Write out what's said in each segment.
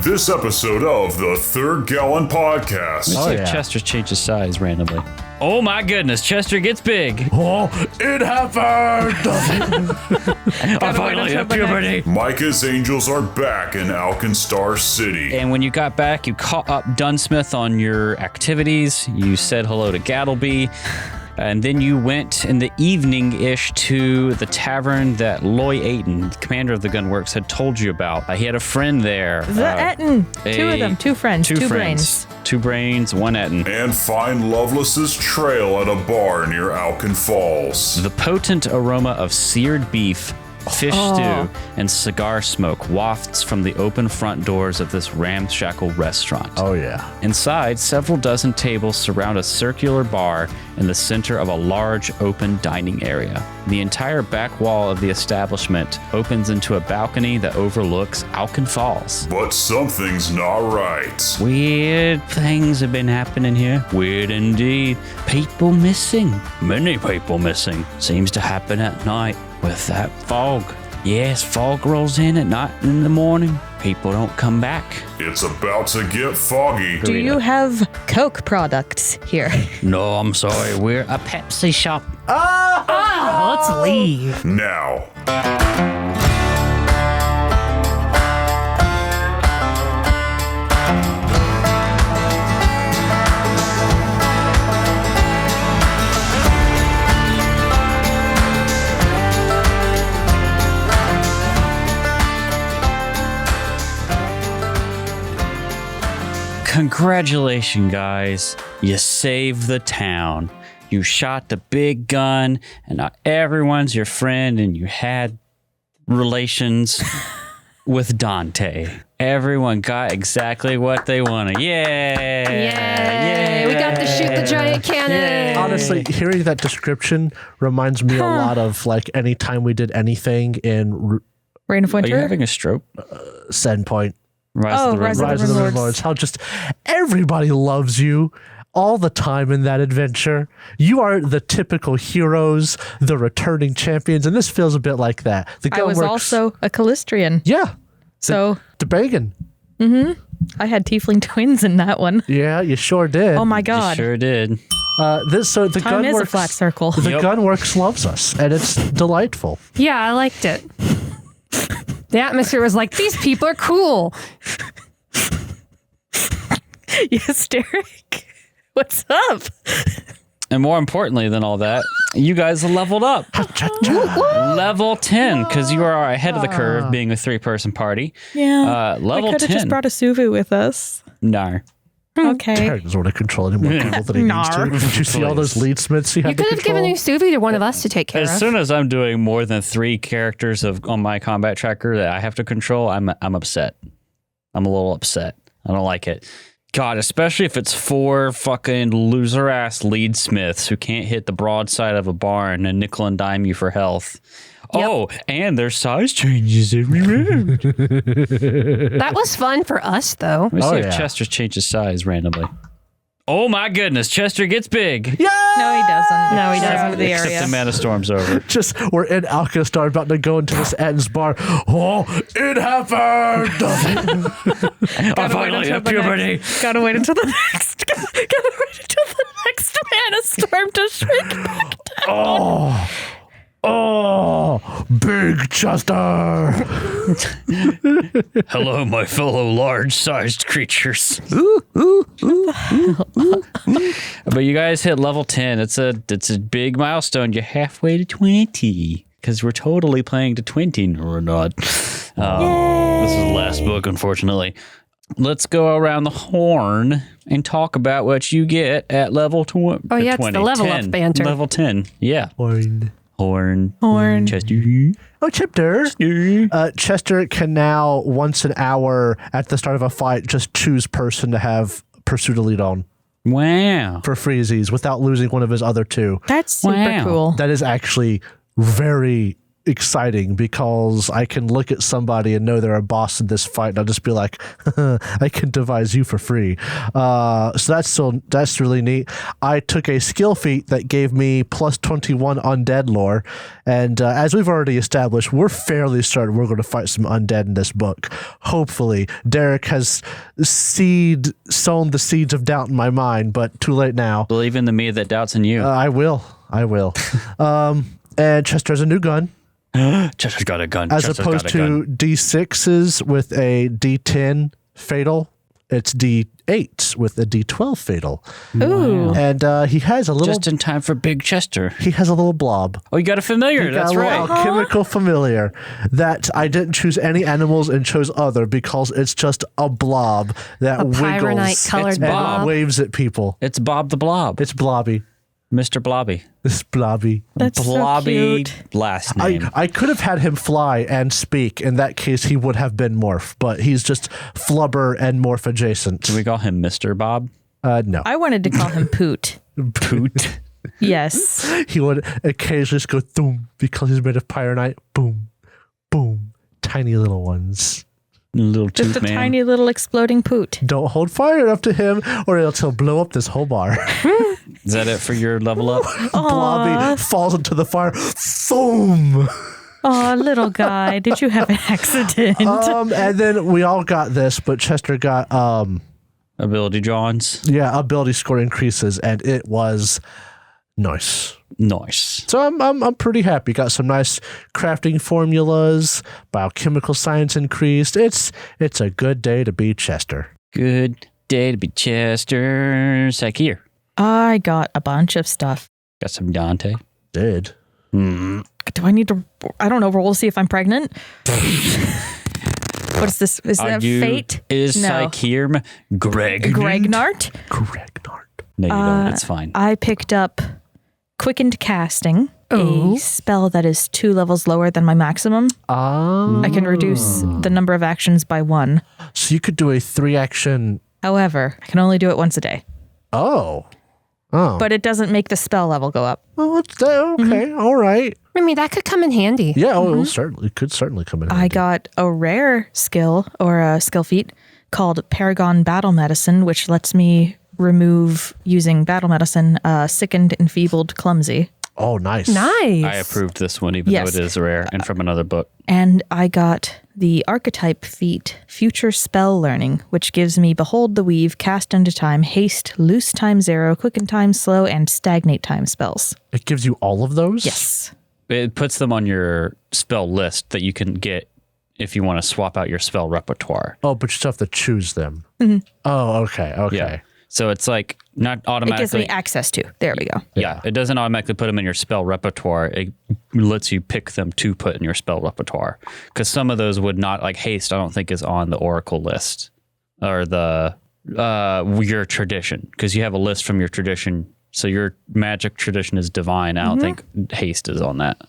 this episode of the Third Gallon Podcast. Let's see if Chester changes size randomly. Oh my goodness, Chester gets big. Oh, it happened! I finally have puberty. Micah's Angels are back in Alkenstar City. And when you got back, you caught up Dunsmith on your activities. You said hello to Gattleby. And then you went in the evening-ish to the tavern that Loy Aiton, commander of the Gunworks, had told you about. He had a friend there. The Etten. Two of them. Two friends. Two brains. 2 brains, 1 Etten. And find Loveless's trail at a bar near Alken Falls. The potent aroma of seared beef, fish stew, and cigar smoke wafts from the open front doors of this ramshackle restaurant. Oh, yeah. Inside, several dozen tables surround a circular bar in the center of a large open dining area. The entire back wall of the establishment opens into a balcony that overlooks Alken Falls. But something's not right. Weird things have been happening here. Weird indeed. People missing. Many people missing. Seems to happen at night with that fog. Yes, fog rolls in at night and in the morning. People don't come back. It's about to get foggy. Do you have Coke products here? No, I'm sorry. We're a Pepsi shop. Let's leave. Now. Congratulations, guys. You saved the town. You shot the big gun, and now everyone's your friend, and you had relations with Dante. Everyone got exactly what they wanted. Yay! Yay! We got to shoot the giant cannon. Honestly, hearing that description reminds me a lot of like any time we did anything in Reign of Are Winter? you having a stroke? Sendpoint. Rise of the Rise of the Rise of the Rimlords. Rimlords. How just everybody loves you all the time in that adventure. You are the typical heroes, the returning champions, and this feels a bit like that. The I was Gunworks- also a Callistrian. Yeah. So The Bagan. I had tiefling twins in that one. Yeah, you sure did. Oh my You god. sure did. The Time is a flat Gunworks. circle. The Yep. Gunworks loves us, and it's delightful. Yeah, I liked it. The atmosphere was like, these people are cool. Yes, Derek. What's up? And more importantly than all that, you guys leveled up. Level 10, because you are ahead of the curve being a 3-person party. Yeah. Level I could have 10. just brought a Suvu with us. No. Okay. Derek doesn't want to control any more people than he needs to. Nar. Did you see all those lead smiths he had You to could have control? given Usuvi to one of us to take care As of. soon as I'm doing more than 3 characters on my combat tracker that I have to control, I'm upset. I'm a little upset. I don't like it. God, especially if it's 4 fucking loser-ass lead smiths who can't hit the broadside of a barn and nickel and dime you for health. Yep. Oh, and their size changes every round. That was fun for us, though. Let me see if yeah. Chester changes size randomly. Oh my goodness, Chester gets big. Yeah! No, he doesn't. No, he doesn't. The Except area. the mana storm's over. Just, we're in Alkenstar, about to go into this Etten's bar. Oh, it happened! I finally have puberty. Gotta wait until the next. Gotta wait until the next mana storm to shrink back down. Oh, Big Chester! Hello, my fellow large-sized creatures. But you guys hit level 10. It's a big milestone. You're halfway to 20. Because we're totally playing to 20. No, we're not. This is the last book, unfortunately. Let's go around the horn and talk about what you get at level 20. Oh, yeah, it's the level up banter. Level 10. Yeah. Horn. Chester. Oh, Chester. Chester can now, once an hour at the start of a fight, just choose person to have Pursuit Elite on Wow. for freezies without losing one of his other 2. That's super Wow. cool. That is actually very exciting because I can look at somebody and know they're a boss in this fight, and I'll just be like, I can devise you for free. So that's really neat. I took a skill feat that gave me plus 21 undead lore, and as we've already established, we're fairly certain we're going to fight some undead in this book. Hopefully, Derek has sown the seeds of doubt in my mind, but too late now. Believe in the me that doubts in you. I will. And Chester has a new gun. Chester's got a gun. As opposed to D6s with a D10 fatal, it's D8s with a D12 fatal. Ooh. And he has a little... Just in time for Big Chester. He has a little blob. Oh, you got a familiar. That's right. Alchemical familiar that I didn't choose any animals and chose other because it's just a blob that A wiggles pyronite-colored and blob. waves at people. It's Bob the Blob. It's blobby. Mr. Blobby. It's blobby. That's Blobby so cute. last name. I could have had him fly and speak. In that case, he would have been morph, but he's just flubber and morph adjacent. Can we call him Mr. Bob? No. I wanted to call him Poot. Poot. Yes. He would occasionally just go thoom because he's made of pyronite. Boom, boom. Tiny little ones. Little Just toot a man. tiny little exploding Poot. Don't hold fire up to him or else he'll blow up this whole bar. Is that it for your level up? Blobby falls into the fire. Boom. Oh, little guy, did you have an accident? And then we all got this, but Chester got Ability Johns. ability score increases, and it was nice. Nice. So I'm pretty happy. Got some nice crafting formulas. Biochemical science increased. It's a good day to be Chester. Good day to be Chester. Sakir. I got a bunch of stuff. Got some Dante. Did. Do I need to, I don't know, roll to see if I'm pregnant? What is this? Is that fate? Is No. Sakir Greg? Gregnart? Gregnard. No, you don't. It's fine. I picked up Quickened Casting, Oh. a spell that is 2 levels lower than my maximum. I can reduce the number of actions by 1. So you could do a 3-action. However, I can only do it once a day. Oh. But it doesn't make the spell level go up. Oh, okay. All right. I mean, that could come in handy. Yeah. Oh, it could certainly come in. I handy. got a rare skill or a skill feat called Paragon Battle Medicine, which lets me remove, using battle medicine, sickened, enfeebled, clumsy. Oh, nice. Nice. I approved this one, even Yes. though it is rare and from another book. And I got the archetype feat, Future Spell Learning, which gives me Behold the Weave, Cast into Time, Haste, Loose Time 0, Quicken Time Slow, and Stagnate Time spells. It gives you all of those? Yes. It puts them on your spell list that you can get if you want to swap out your spell repertoire. Oh, but you still have to choose them. Oh, okay. Okay. Yeah. So it's like not It automatically. gives me access to. There we go. Yeah, it doesn't automatically put them in your spell repertoire. It lets you pick them to put in your spell repertoire. Because some of those would not, like haste, I don't think is on the Oracle list or the your tradition. Because you have a list from your tradition. So your magic tradition is divine. I don't think haste is on that.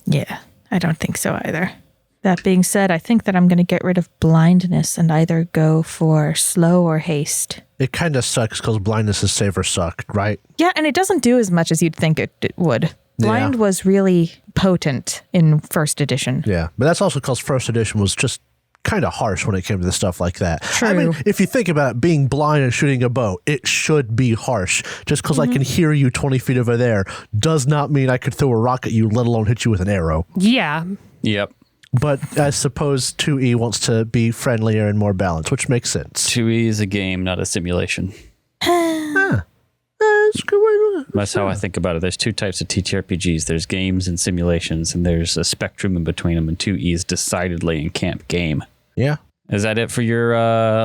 Yeah, I don't think so either. That being said, I think that I'm going to get rid of blindness and either go for slow or haste. It kind of sucks because blindness is save or suck, right? Yeah, and it doesn't do as much as you'd think it would. Blind was really potent in first edition. Yeah. But that's also because first edition was just kind of harsh when it came to stuff like that. True. I mean, if you think about it, being blind and shooting a bow, it should be harsh. Just because I can hear you 20 feet over there does not mean I could throw a rock at you, let alone hit you with an arrow. Yeah. Yep. But I suppose 2E wants to be friendlier and more balanced, which makes sense. 2E is a game, not a simulation. That's a good way to That's how I think about it. There's two types of TTRPGs. There's games and simulations, and there's a spectrum in between them, and 2E is decidedly in camp game. Yeah. Is that it for your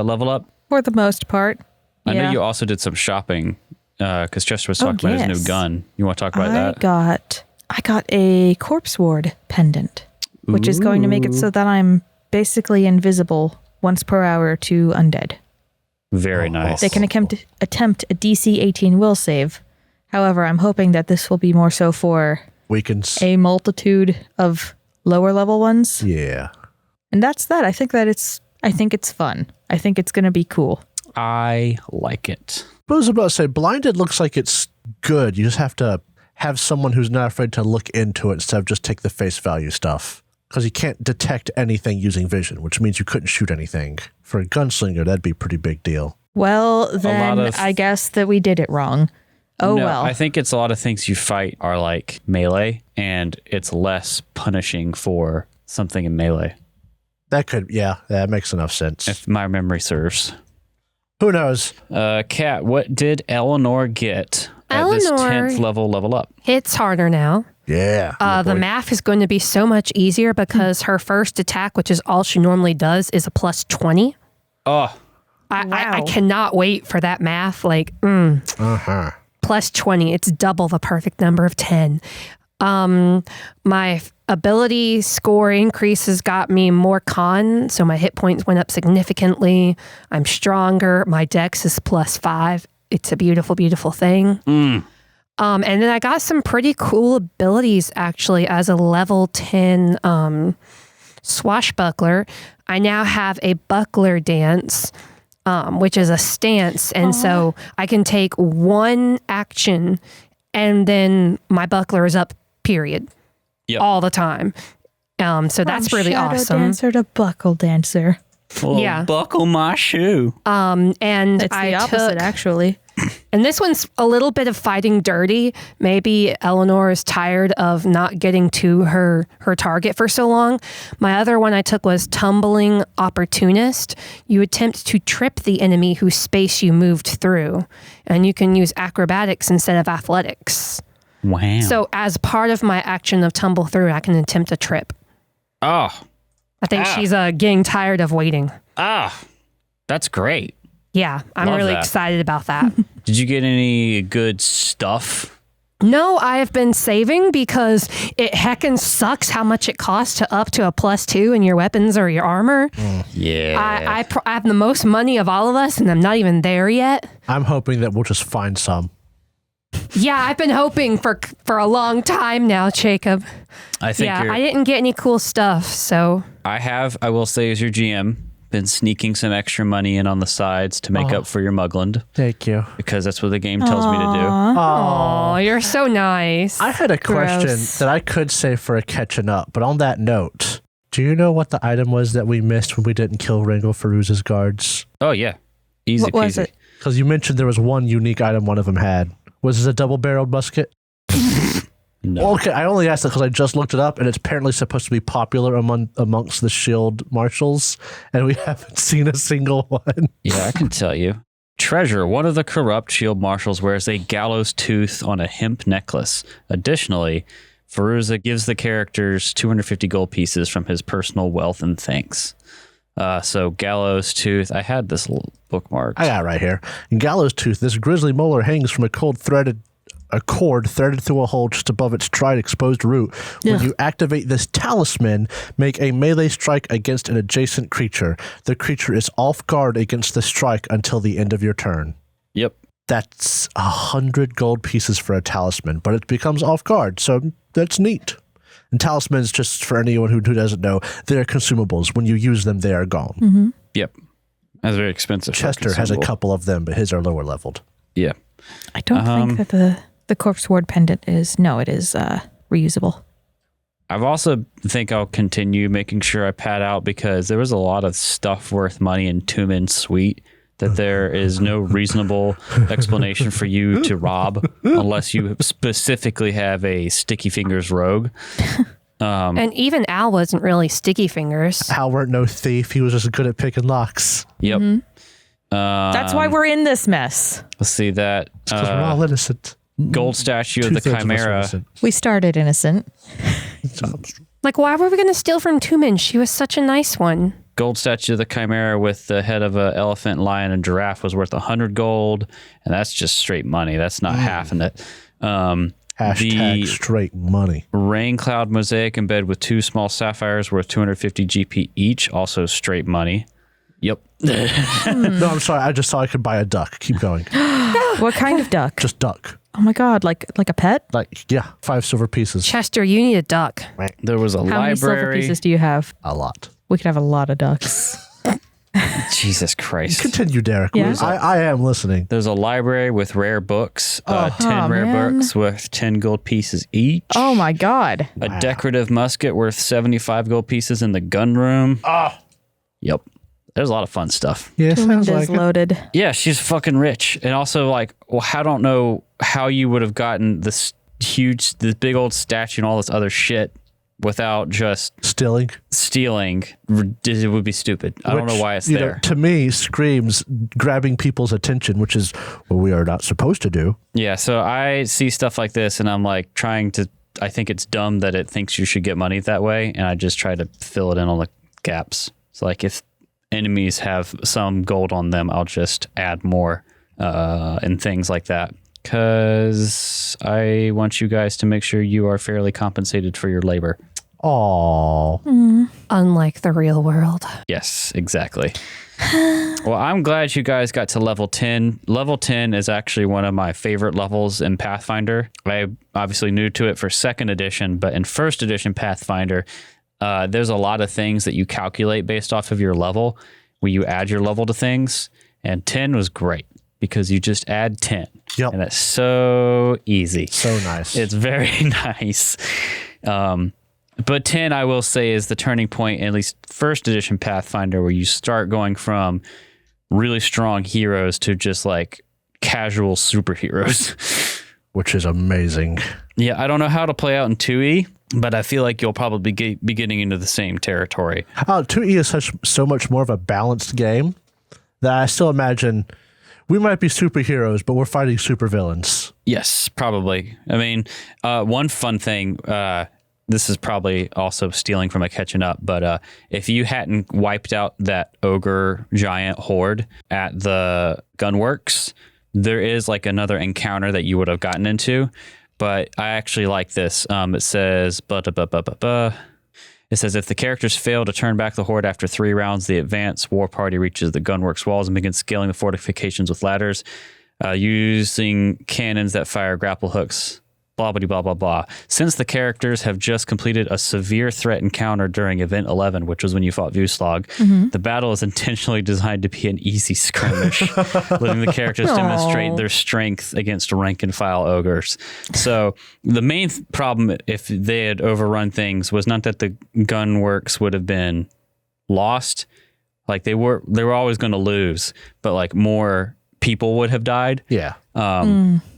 level up? For the most part. I know Yeah. you also did some shopping because Chester was talking about his yes. new gun. You want to talk about that? I got a corpse ward pendant, which is going to make it so that I'm basically invisible once per hour to undead. Very nice. They can attempt a DC 18 will save. However, I'm hoping that this will be more so for Weakens. a multitude of lower level ones. Yeah. And that's that. I think it's fun. I think it's going to be cool. I like it. But I was about to say, blinded looks like it's good. You just have to have someone who's not afraid to look into it instead of just take the face value stuff. Because you can't detect anything using vision, which means you couldn't shoot anything. For a gunslinger, that'd be a pretty big deal. Well, then I guess that we did it wrong. Oh, no, well. I think it's a lot of things you fight are like melee, and it's less punishing for something in melee. That makes enough sense. If my memory serves. Who knows? Kat, what did Eleanor get at this 10th level up? It's harder now. Yeah. The math is going to be so much easier because her first attack, which is all she normally does, is a plus 20. Oh. I cannot wait for that math. Like, plus 20. It's double the perfect number of 10. My ability score increases got me more con, so my hit points went up significantly. I'm stronger. My dex is plus 5. It's a beautiful, beautiful thing. And then I got some pretty cool abilities, actually, as a level 10 swashbuckler. I now have a buckler dance, which is a stance. And so I can take one action and then my buckler is up, period. Yep. All the time. So that's really awesome. Dancer to buckle dancer. Well, buckle my shoe. And it's the opposite, actually. And this one's a little bit of fighting dirty. Maybe Eleanor is tired of not getting to her target for so long. My other one I took was Tumbling Opportunist. You attempt to trip the enemy whose space you moved through. And you can use acrobatics instead of athletics. Wow. So as part of my action of tumble through, I can attempt a trip. Oh. I think she's getting tired of waiting. That's great. Yeah, I'm really excited about that. Did you get any good stuff? No, I have been saving because it heckin' sucks how much it costs to up to a +2 in your weapons or your armor. Yeah. I have the most money of all of us, and I'm not even there yet. I'm hoping that we'll just find some. Yeah, I've been hoping for a long time now, Jacob. I think I didn't get any cool stuff, so... I will say as your GM, been sneaking some extra money in on the sides to make up for your Mugland. Thank you. Because that's what the game tells me to do. Oh, you're so nice. I had a question that I could say for a catching up, but on that note, do you know what the item was that we missed when we didn't kill Ringo Farouz's guards? Oh, yeah. Easy What was peasy. it? Because you mentioned there was one unique item one of them had. Was it a double-barreled musket? No. Okay, I only asked that because I just looked it up, and it's apparently supposed to be popular amongst the shield marshals, and we haven't seen a single one. Yeah, I can tell you. Treasure. One of the corrupt shield marshals wears a gallows tooth on a hemp necklace. Additionally, Farouza gives the characters 250 gold pieces from his personal wealth and thanks. So gallows tooth. I had this bookmarked. I got it right here. In gallows tooth, this grisly molar hangs from a cord threaded through a hole just above its dried exposed root. When you activate this talisman, make a melee strike against an adjacent creature. The creature is off guard against the strike until the end of your turn. Yep. That's 100 gold pieces for a talisman, but it becomes off guard, so that's neat. And talismans, just for anyone who doesn't know, they're consumables. When you use them, they are gone. Mm-hmm. Yep. That's very expensive. Chester has a couple of them, but his are lower leveled. Yeah. I don't think that the Corpse Ward pendant is... No, it is reusable. I've also think I'll continue making sure I pad out because there was a lot of stuff worth money in Tumen's suite that there is no reasonable explanation for you to rob unless you specifically have a Sticky Fingers rogue. And even Al wasn't really Sticky Fingers. Al weren't no thief. He was just good at picking locks. Yep. Mm-hmm. That's why we're in this mess. Let's see that. Because we're all innocent. Gold statue of the Chimera. We started innocent. Like, why were we going to steal from Tumen? She was such a nice one. Gold statue of the Chimera with the head of an elephant, lion, and giraffe was worth 100 gold, and that's just straight money. That's not half in it. Hashtag straight money. Rain cloud mosaic in bed with 2 small sapphires worth 250 GP each, also straight money. Yep. No, I'm sorry. I just saw I could buy a duck. Keep going. What kind of duck? Just duck. Oh my god, like a pet? Yeah, 5 silver pieces. Chester, you need a duck. There was a How many silver library. pieces do you have? A lot. We could have a lot of ducks. Jesus Christ. Continue, Derek. Yeah. I am listening. There's a library with rare books, 10 rare man. books worth 10 gold pieces each. Oh my God. A decorative musket worth 75 gold pieces in the gun room. Yep. There's a lot of fun stuff. Yeah, sounds Windows like it. loaded. Yeah, she's fucking rich. And also, like, well, I don't know how you would have gotten this big old statue and all this other shit without just Stealing. stealing. It would be stupid. I don't know why it's you there. know, to me, screams grabbing people's attention, which is what we are not supposed to do. Yeah, so I see stuff like this and I'm like I think it's dumb that it thinks you should get money that way, and I just try to fill it in on the gaps. So like if enemies have some gold on them, I'll just add more and things like that. Because I want you guys to make sure you are fairly compensated for your labor. Aww. Unlike the real world. Yes, exactly. Well, I'm glad you guys got to level 10. Level 10 is actually one of my favorite levels in Pathfinder. I obviously new to it for 2nd edition, but in 1st edition Pathfinder, there's a lot of things that you calculate based off of your level where you add your level to things. And 10 was great because you just add 10. Yep. And it's so easy. So nice. It's very nice. But 10, I will say, is the turning point, at least 1st edition Pathfinder, where you start going from really strong heroes to just like casual superheroes. Which is amazing. Yeah, I don't know how to play out in 2E, but I feel like you'll probably be getting into the same territory. 2E is so much more of a balanced game that I still imagine we might be superheroes, but we're fighting supervillains. Yes, probably. I mean, one fun thing, this is probably also stealing from a catching up, but if you hadn't wiped out that ogre giant horde at the gunworks, there is like another encounter that you would have gotten into. But I actually like this. It says, it says, if the characters fail to turn back the horde after 3 rounds, the advanced war party reaches the gunworks walls and begins scaling the fortifications with ladders, using cannons that fire grapple hooks. Blah, blah, blah, blah, blah. Since the characters have just completed a severe threat encounter during Event 11, which was when you fought Vuslag, the battle is intentionally designed to be an easy skirmish, letting the characters demonstrate their strength against rank and file ogres. So the main problem, if they had overrun things, was not that the gunworks would have been lost. Like they were always going to lose, but like more people would have died. Yeah.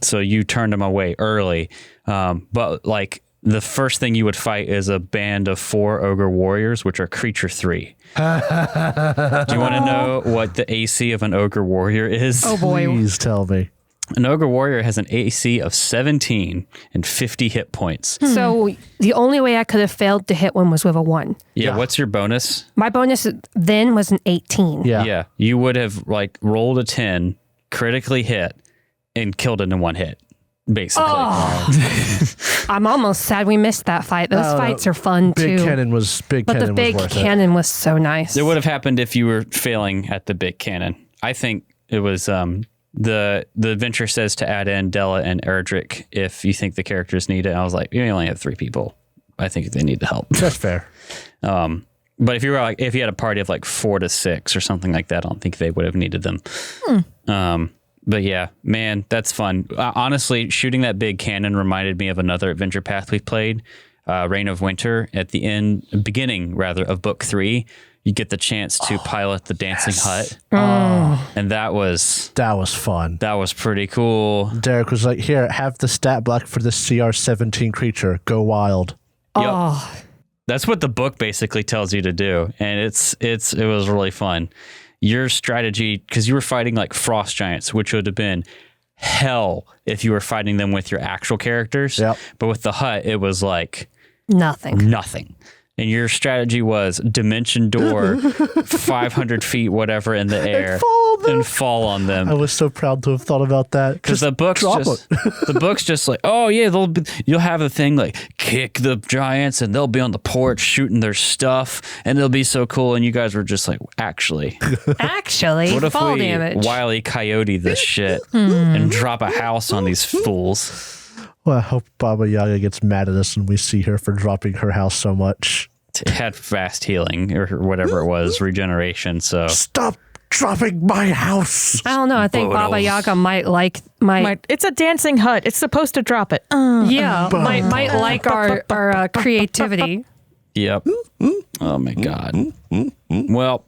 So you turned them away early. But like the first thing you would fight is a band of 4 ogre warriors, which are creature 3. Do you want to know what the AC of an ogre warrior is? Oh boy. Please tell me. An ogre warrior has an AC of 17 and 50 hit points. So the only way I could have failed to hit one was with a 1. Yeah. What's your bonus? My bonus then was an 18. Yeah. You would have like rolled a 10, critically hit, and killed it in 1 hit. Basically. I'm almost sad we missed that fight. Those fights are fun Big too. cannon was but the big worth it. cannon was so nice. It would have happened if you were failing at the big cannon. I think it was the adventure says to add in Della and Erdrick if you think the characters need it. And I was like, we only have 3 people. I think they need the help. That's fair. But if you had a party of like 4 to 6 or something like that, I don't think they would have needed them. But yeah, man, that's fun. Honestly, shooting that big cannon reminded me of another adventure path we played, Reign of Winter. At the beginning of book 3, you get the chance to pilot the dancing hut. And that was fun. That was pretty cool. Derek was like, here, have the stat block for this CR-17 creature. Go wild. Yep. That's what the book basically tells you to do. And it was really fun. Your strategy, because you were fighting like frost giants, which would have been hell if you were fighting them with your actual characters. Yep. But with the hut, it was like nothing. And your strategy was dimension door 500 feet, whatever, in the air and fall on them. I was so proud to have thought about that. Because the book's just like, oh yeah, you'll have a thing like kick the giants and they'll be on the porch shooting their stuff and they'll be so cool. And you guys were just like, actually, what if fall we damage. Wile E. Coyote this shit and drop a house on these fools? Well, I hope Baba Yaga gets mad at us when we see her for dropping her house so much. It had fast healing or whatever it was, regeneration. So stop dropping my house. I don't know. I think Baba Yaga might like It's a dancing hut. It's supposed to drop it. might like our creativity. Yep. Oh my God. Well,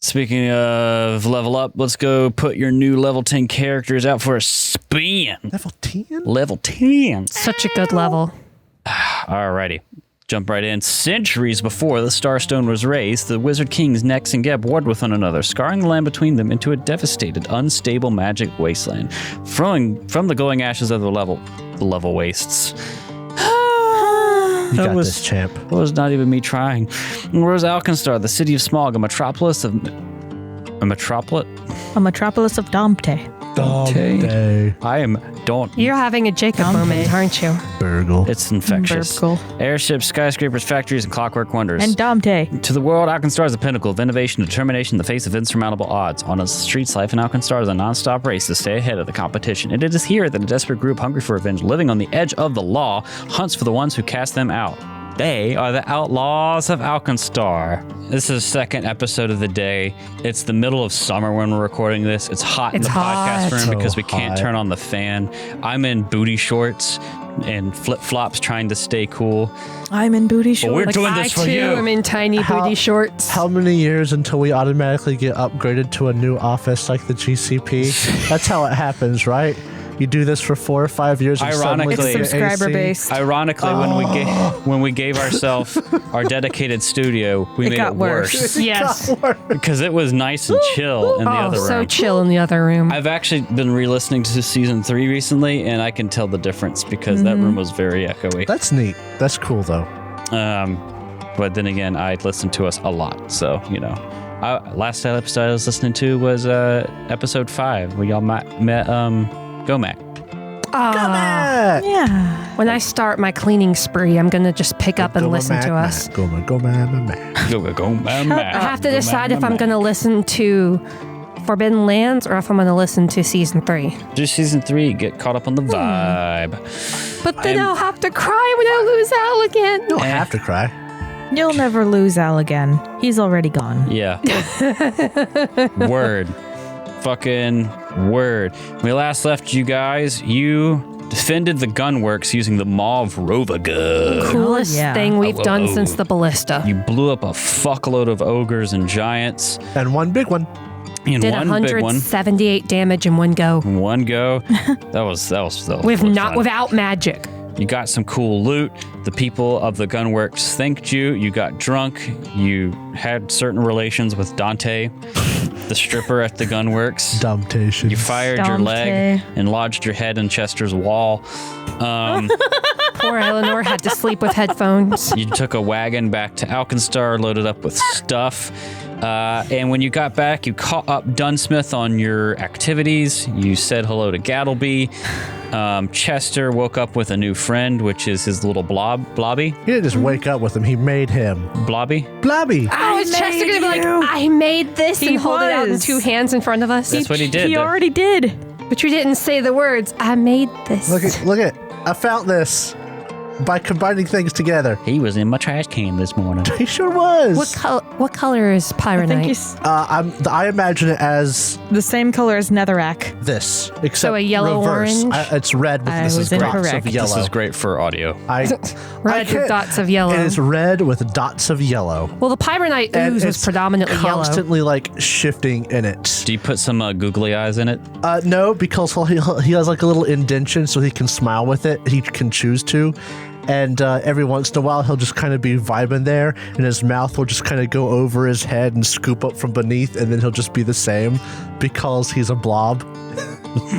speaking of level up, let's go put your new level 10 characters out for a spin. Level 10? Level 10. Such a good level. Alrighty. Jump right in. Centuries before the Starstone was raised, the Wizard Kings Nex and Geb warred with one another, scarring the land between them into a devastated, unstable magic wasteland, flowing from the glowing ashes of the level wastes. You got this, champ. That was not even me trying. Where was Alkenstar, the city of Smog, a metropolis of Dante. Dante. I am don't. You're having a Jacob moment, aren't you? Burgle. It's infectious. Burgle. Airships, skyscrapers, factories, and clockwork wonders. And Dante. To the world, Alkenstar is the pinnacle of innovation and determination in the face of insurmountable odds. On its streets, life in Alkenstar is a non-stop race to stay ahead of the competition. And it is here that a desperate group hungry for revenge, living on the edge of the law, hunts for the ones who cast them out. They are the Outlaws of Alkenstar. This is the second episode of the day. It's the middle of summer when we're recording this. It's hot in the podcast room because we can't turn on the fan. I'm in booty shorts and flip-flops trying to stay cool. I'm in booty shorts. But we're doing this for you. I'm in tiny booty shorts. How many years until we automatically get upgraded to a new office like the GCP? That's how it happens, right? You do this for 4 or 5 years. And Ironically, it's subscriber based. Ironically, when we gave ourselves our dedicated studio, we made it worse. Yes. Because it was nice and chill in the other room. So chill in the other room. I've actually been re-listening to season 3 recently, and I can tell the difference because that room was very echoey. That's neat. That's cool, though. But then again, I listened to us a lot, so you know. Last episode I was listening to was episode 5, where y'all met Gomac. Yeah. When I start my cleaning spree, I'm going to just pick up and listen to us. Go, I have to decide if I'm going to listen to Forbidden Lands or if I'm going to listen to season 3. Do season 3, get caught up on the vibe. But then I'll have to cry when I lose Al again. You don't have to cry. You'll never lose Al again. He's already gone. Yeah. Word. Fucking word. When we last left you guys, you defended the gunworks using the Mauve Rova gun. Coolest thing we've done since the ballista. You blew up a fuckload of ogres and giants. And one big one. And did one big one. 178 damage in one go. One go. That was without magic. You got some cool loot. The people of the gunworks thanked you. You got drunk. You had certain relations with Dante, the stripper at the gunworks. Dumptation. You fired your leg and lodged your head in Chester's wall. Poor Eleanor had to sleep with headphones. You took a wagon back to Alkenstar, loaded up with stuff. And when you got back, you caught up Dunsmith on your activities. You said hello to Gattleby. Chester woke up with a new friend, which is his little Blobby. He didn't just wake up with him. He made him. Blobby? Blobby. Oh, is Chester going to be like, I made this and hold it out in 2 hands in front of us? That's what he did. He already did. But you didn't say the words, I made this. Look at. I found this by combining things together. He was in my trash can this morning. He sure was. What color is Pyronite? I imagine it as the same color as Netherrack. this, except So a yellow reverse. orange? It's red with I was dots of incorrect. yellow. This is great for audio. Red with dots of yellow. It is red with dots of yellow. Well, the Pyronite And ooze was it's predominantly yellow. constantly like shifting in it. Do you put some googly eyes in it? No, because he has like a little indentation so he can smile with it. He can choose to. And every once in a while, he'll just kind of be vibing there, and his mouth will just kind of go over his head and scoop up from beneath, and then he'll just be the same because he's a blob.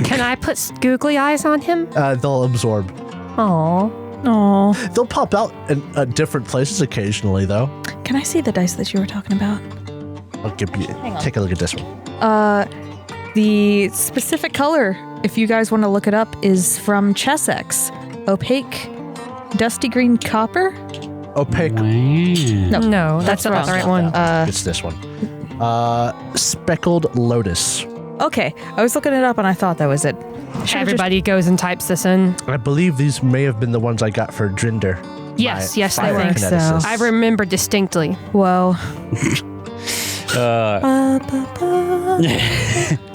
Can I put googly eyes on him? They'll absorb. Aww. They'll pop out in different places occasionally, though. Can I see the dice that you were talking about? I'll give you. Take a look at this one. The specific color, if you guys want to look it up, is from Chessex. Opaque, dusty green copper. Opaque. No, that's not the right one. It's this one. Speckled lotus. Okay, I was looking it up and I thought that was it. Everybody goes and types this in. I believe these may have been the ones I got for Drinder. Yes, they fire were. think so. I remember distinctly. Whoa.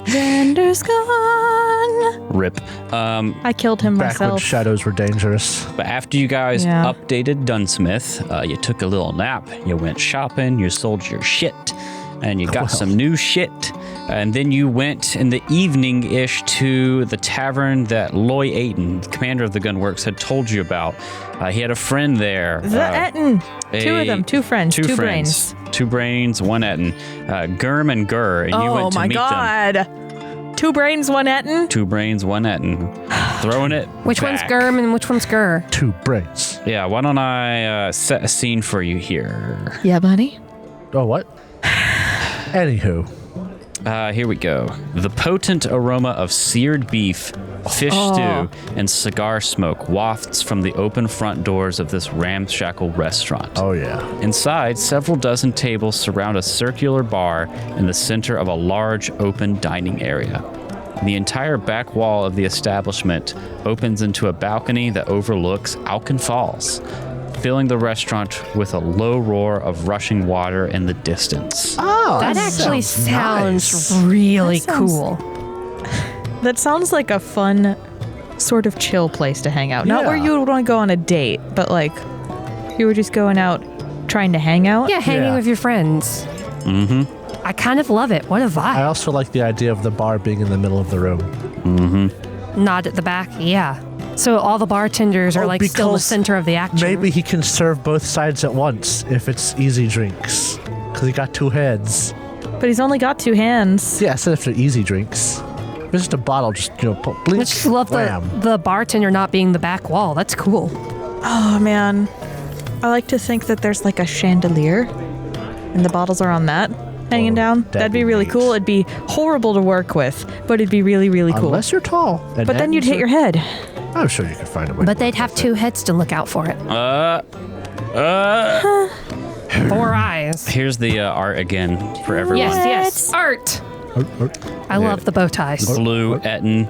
Xander's gone. Rip. I killed him Back when myself. shadows were dangerous. But after you guys Yeah. updated Dunsmith, you took a little nap, you went shopping, you sold your shit, and you got some new shit. And then you went in the evening-ish to the tavern that Loy Aiton, the commander of the Gunworks, had told you about. He had a friend there. The Etten. Two of them, two friends, two brains. Two brains, one Etten. Gurm and Gur, and you went to meet them. Oh my god. 2 brains, 1 Etten. 2 brains, 1 Etten. Throwing it Which one's back. Gurm and which one's Gur? 2 brains. Yeah, why don't I set a scene for you here? Yeah, buddy. Oh, what? Anywho. Here we go. The potent aroma of seared beef, fish stew, and cigar smoke wafts from the open front doors of this ramshackle restaurant. Oh, yeah. Inside, several dozen tables surround a circular bar in the center of a large open dining area. The entire back wall of the establishment opens into a balcony that overlooks Alken Falls, filling the restaurant with a low roar of rushing water in the distance. Oh, That actually sounds nice. really That sounds- cool. That sounds like a fun, sort of chill place to hang out. Not where Yeah. you would want to go on a date, but like you were just going out trying to hang out. Yeah, hanging Yeah. with your friends. Mm-hmm. I kind of love it. What a I vibe. also like the idea of the bar being in the middle of the room. Not at the back. Yeah. So all the bartenders are Oh, like still the because center of the action. Maybe he can serve both sides at once if it's easy drinks. Because he got 2 heads. But he's only got 2 hands. Yeah, I said if they're easy drinks. If it's just a bottle, just, blink, I just love wham. the bartender not being the back wall. That's cool. Oh man. I like to think that there's like a chandelier and the bottles are on that hanging down. That'd be really neat. cool. It'd be horrible to work with, but it'd be really, really cool. Unless you're tall. And But then you'd hit your head. I'm sure you could find a way. But they'd have 2 heads to look out for it. 4 eyes. Here's the art again for everyone. Yes. Art. I love the bow ties. Blue Etten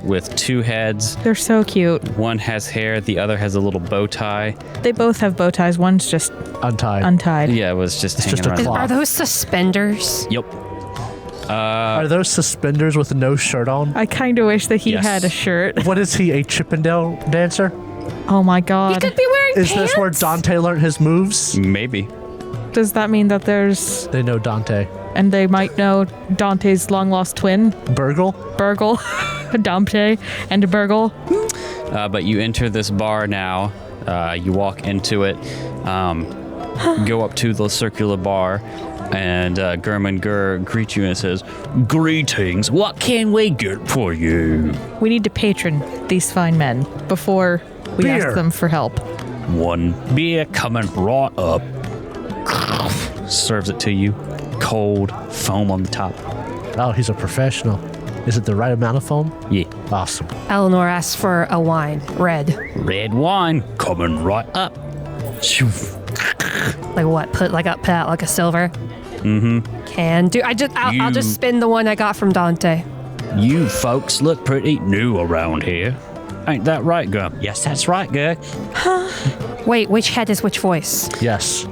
with 2 heads. They're so cute. One has hair, the other has a little bow tie. They both have bow ties. One's just Untied. untied. Yeah, it was just hanging just a around. cloth. Are those suspenders? Yep. Are those suspenders with no shirt on? I kind of wish that he Yes. had a shirt. What is he, a Chippendale dancer? Oh my He god. could be wearing Is pants. this where Dante learned his moves? Maybe. Does that mean that there's They know Dante. and they might know Dante's long lost twin, Burgle? Burgle, Dante, and Burgle? But you enter this bar now. You walk into it, go up to the circular bar, and Gurman Gur greets you and says, "Greetings, what can we get for you?" We need to patron these fine men before we Beer. ask them for help. "One beer coming right up." Serves it to you. Cold foam on the top. Oh, he's a professional. Is it the right amount of foam? Yeah. Awesome. Eleanor asks for a wine, red. Red wine coming right up. Shoo. Like what? Put out like a silver. Mm-hmm. Can do. I'll just spin the one I got from Dante. You folks look pretty new around here. Ain't that right, Gum? Yes, that's right, Gug. Wait, which head is which voice? Yes.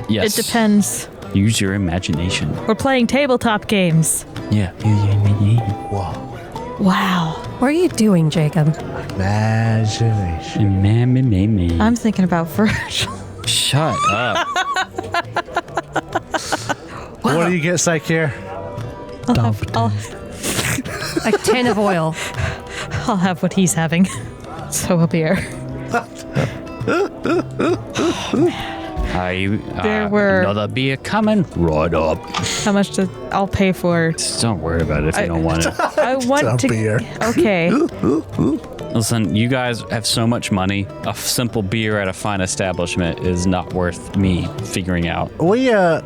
Yes. It depends. Use your imagination. We're playing tabletop games. Yeah. Whoa. Wow. What are you doing, Jacob? Imagination. I'm thinking about Virgil. Shut up. What do you get, Psych here? I'll Like 10 of oil. have what he's having. So a beer. There were- another beer coming right up. How much I'll pay for? Just don't worry about it if you don't want it. I want to. beer. Okay. Listen, you guys have so much money. A simple beer at a fine establishment is not worth me figuring out. We had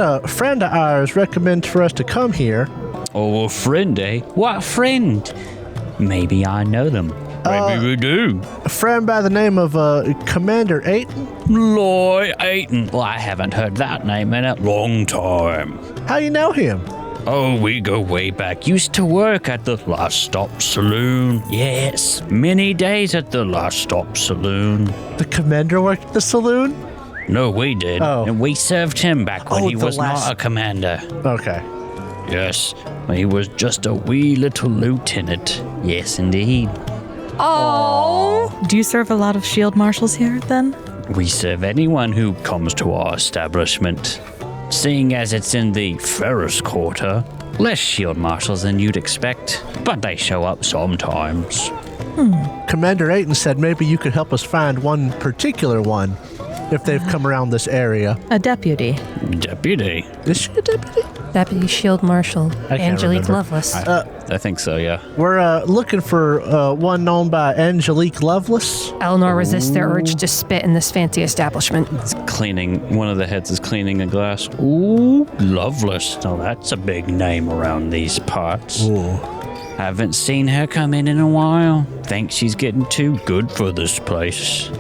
a friend of ours recommend for us to come here. Oh, a friend, eh? What friend? Maybe I know them. Maybe we do. A friend by the name of Commander Aiton. Loy Aiton. Well, I haven't heard that name in a long time. How you know him? Oh, we go way back. Used to work at the Last Stop Saloon. Yes, many days at the Last Stop Saloon. The commander worked at the saloon? No, we did. Oh. And we served him back when Oh, he the was last- not a commander. Okay. Yes, he was just a wee little lieutenant. Yes, indeed. Oh. Do you serve a lot of shield marshals here then? We serve anyone who comes to our establishment. Seeing as it's in the Ferris Quarter, less shield marshals than you'd expect, but they show up sometimes. Commander Ayton said maybe you could help us find one particular one if they've come around this area. A deputy. Deputy? Is she a deputy? Deputy Shield Marshal I can't Angelique remember. Loveless. I think so, yeah. We're looking for one known by Angelique Loveless. Eleanor resists their urge to spit in this fancy establishment. It's cleaning, one of the heads is cleaning a glass. Ooh, Loveless. Now that's a big name around these parts. Ooh. Haven't seen her come in a while. Think she's getting too good for this place.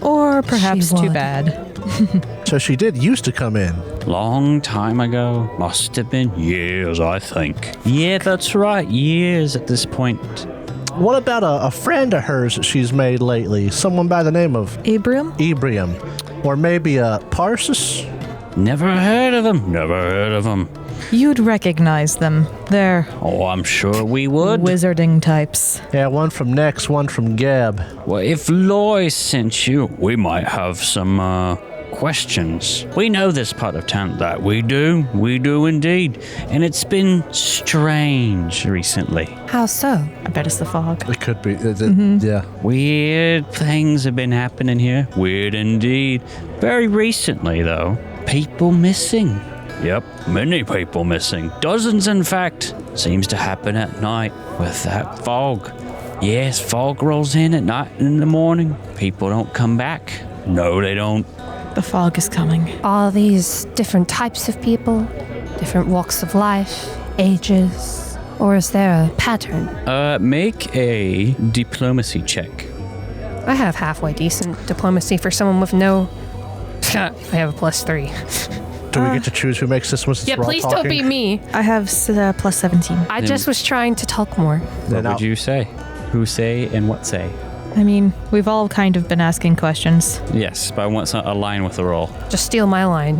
Or perhaps She too would. bad. So she did used to come in. Long time ago. Must have been years, I think. Yeah, that's right. Years at this point. What about a friend of hers that she's made lately? Someone by the name of Abrium? Ebrium. Or maybe a Parsis? Never heard of them. Never heard of them. You'd recognize them. They're Oh, I'm sure we would. wizarding types. Yeah, one from Nex, one from Gab. Well, if Loy sent you, we might have some questions. We know this part of town, that we do. We do indeed. And it's been strange recently. How so? I bet it's the fog. It could be. Yeah. Weird things have been happening here. Weird indeed. Very recently, though. People missing. Yep, many people missing. Dozens, in fact. Seems to happen at night with that fog. Yes, fog rolls in at night and in the morning. People don't come back. No, they don't. The fog is coming. All these different types of people, different walks of life, ages, or is there a pattern? Make a diplomacy check. I have halfway decent diplomacy for someone with no. I have a +3. Do we get to choose who makes this one since Yeah, we're all please don't talking? be me. I have plus 17. I just was trying to talk more. What would you say? Who say and what say? I mean, we've all kind of been asking questions. Yes, but I want some align with the roll. Just steal my line.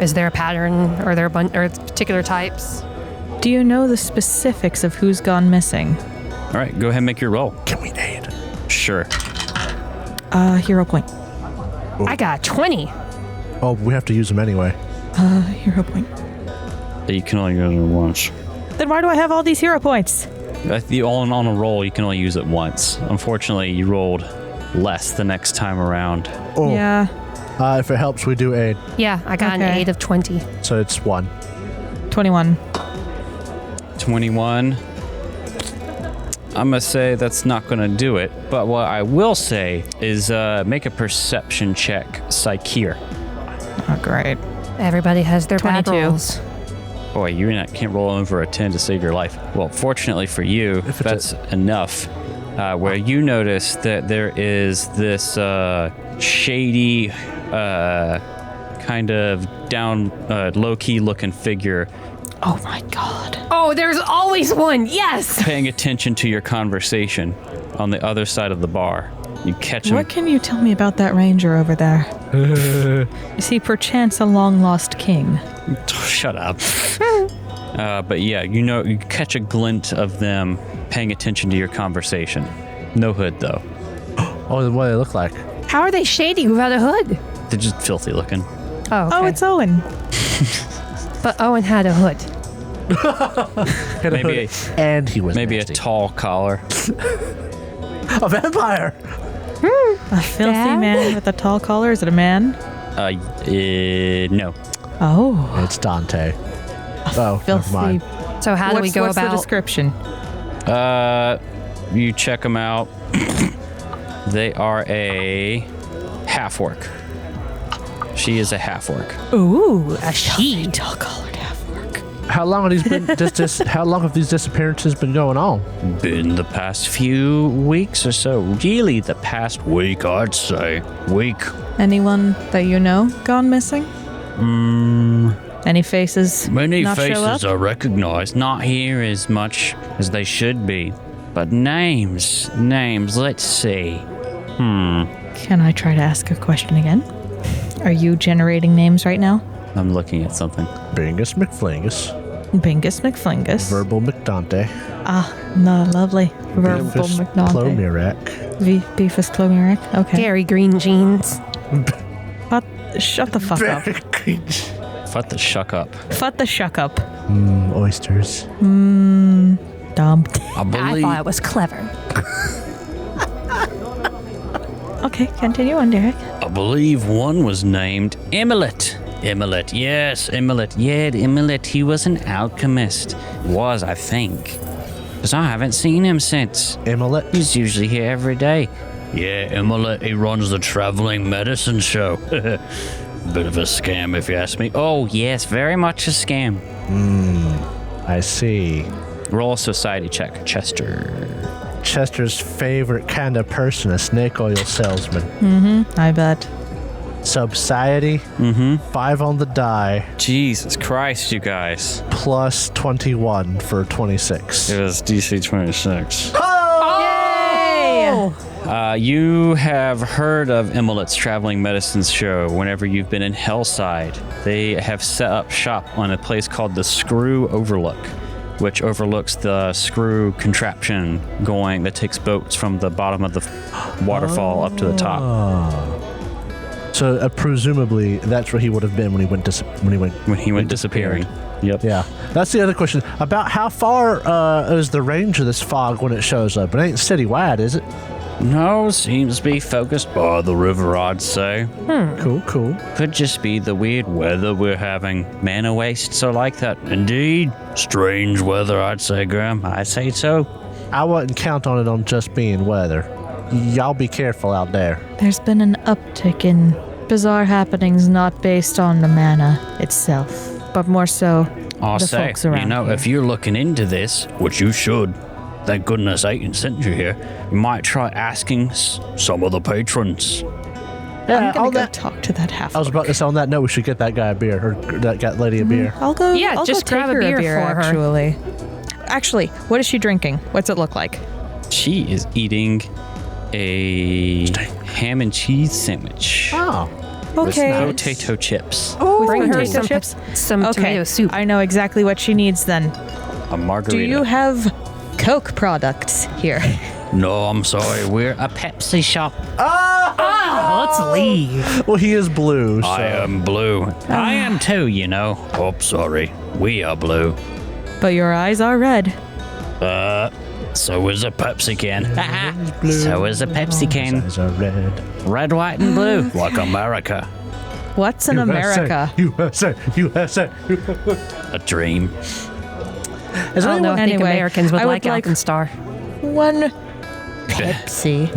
Is there a pattern? Are there or particular types? Do you know the specifics of who's gone missing? All right, go ahead and make your roll. Can we aid? Sure. Hero point. I got 20. Oh, we have to use them anyway. Hero point. You can only use it once. Then why do I have all these hero points? On a roll, you can only use it once. Unfortunately, you rolled less the next time around. Oh. Yeah, If it helps, we do aid. Yeah, I got an Okay. 8 of 20. So it's 1. 21. 21. I'm going to say that's not going to do it. But what I will say is make a perception check, Psycheer. Oh, great. Everybody has their bad 22. rolls. Boy, can't roll over a 10 to save your life. Well, fortunately for you, If it's that's enough. Where you notice that there is this shady, kind of down, low-key looking figure Oh my god. Oh, there's always one. Yes. paying attention to your conversation on the other side of the bar. You catch him. What can you tell me about that ranger over there? Is he perchance a long-lost king? Shut up. But yeah, you catch a glint of them paying attention to your conversation. No hood, though. Oh, then what do they look like? How are they shady without a hood? They're just filthy looking. Oh, okay. Oh, it's Owen. But Owen had a hood. Maybe And he was maybe a nasty. tall collar. A vampire. A filthy Dad? man with a tall collar. Is it a man? No. Oh, It's Dante. Oh, never filthy. mind. So how do we go what's the about? description? You check them out. They are a half-orc. She is a half-orc. Ooh, A she. tall-collared half-orc. How long have these been? How long have these disappearances been going on? Been the past few weeks or so. Really, the past week, I'd say. Week. Anyone that you know gone missing? Any faces? Many not show faces up? are recognized, not here as much as they should be. But names, let's see. Can I try to ask a question again? Are you generating names right now? I'm looking at something. Bingus McFlingus. Bingus McFlingus. Verbal McDante. No, lovely. Verbal Beefus McDonald. Clomirac. Beefus Clomirac. Okay. Gary Green Jeans. Shut the fuck up. Fut the shuck up. Fut the shuck up. Oysters. Dumb. I thought it was clever. Okay, continue on, Derek. I believe one was named Emilet. Emilet, yes, Emilet. Yeah, Emilet, he was an alchemist. Was, I think. Because I haven't seen him since. Emilet? He's usually here every day. Yeah, Emilet, he runs the traveling medicine show. Bit of a scam, if you ask me. Oh, yes, very much a scam. I see. Roll society check, Chester. Chester's favorite kind of person, a snake oil salesman. I bet. Society, 5 on the die, Jesus Christ, you guys. plus 21 for 26. It was DC 26. Yay! You have heard of Emilet's Traveling Medicines show whenever you've been in Hellside. They have set up shop on a place called the Screw Overlook, which overlooks the screw contraption that takes boats from the bottom of the waterfall up to the top. So presumably that's where he would have been when he went disappearing. Yep. Yeah. That's the other question. About how far is the range of this fog when it shows up? It ain't citywide, is it? No, seems to be focused by the river, I'd say. Cool. Could just be the weird weather we're having. Mana wastes are like that. Indeed. Strange weather, I'd say, Graham. I'd say so. I wouldn't count on it on just being weather. Y'all be careful out there. There's been an uptick in bizarre happenings not based on the mana itself, but more so I'll the say, folks around here. if you're looking into this, which you should, thank goodness Aiden sent you here, you might try asking some of the patrons. Yeah, I'm gonna go talk to that half. I was about to say on that note, we should get that guy a beer, or that lady a beer. I'll go. Yeah, I'll just go take grab a her beer for her. Actually, what is she drinking? What's it look like? She is eating a ham and cheese sandwich. Oh. Okay. With potato chips. With Bring her potato some chips. some Okay, tomato soup. I know exactly what she needs then. A margarita. Do you have Coke products here? No, I'm sorry. We're a Pepsi shop. Let's leave. Well, he is blue, so. I am blue. I am too, you know. Oh, sorry. We are blue. But your eyes are red. So is a Pepsi can. So is a Pepsi can. His eyes are red. Red, white, and blue. Like America. What's in America? USA. A dream. I don't know if Anyway, Americans would I would like like- Alkenstar. One Pepsi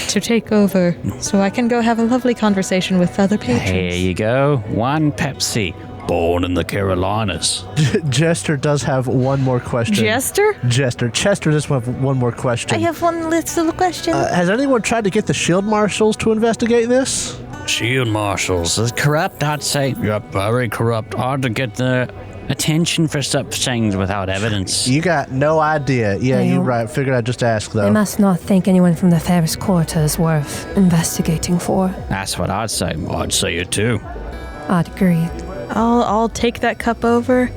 to take over so I can go have a lovely conversation with other Here patrons. you go. One Pepsi. Born in the Carolinas. Jester does have one more question. Jester? Chester does have one more question. I have one little question. Has anyone tried to get the shield marshals to investigate this? Shield marshals. It's corrupt, I'd say. Yep, very corrupt. Hard to get the attention for such things without evidence. You got no idea. Yeah, you're right. Figured I'd just ask, though. They must not think anyone from the Ferris Quarter is worth investigating for. That's what I'd say. I'd say it too. I'd agree. I'll take that cup over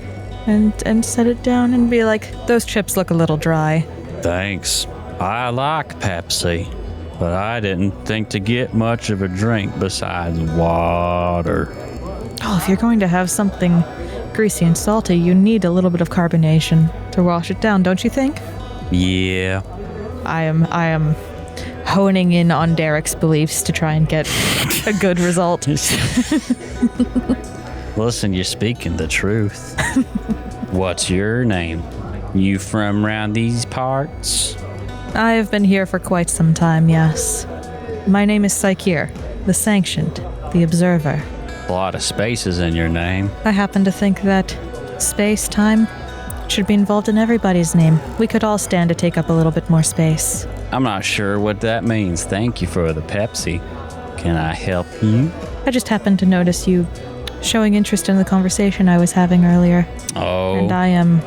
and set it down and be like, those chips look a little dry. Thanks. I like Pepsi, but I didn't think to get much of a drink besides water. Oh, if you're going to have something greasy and salty, you need a little bit of carbonation to wash it down, don't you think? Yeah. I am honing in on Derek's beliefs to try and get a good result. Listen, you're speaking the truth. What's your name? You from around these parts? I have been here for quite some time, yes. My name is Saikir, the Sanctioned, the Observer. A lot of spaces in your name. I happen to think that space-time should be involved in everybody's name. We could all stand to take up a little bit more space. I'm not sure what that means. Thank you for the Pepsi. Can I help you? I just happened to notice you showing interest in the conversation I was having earlier. Oh, And I am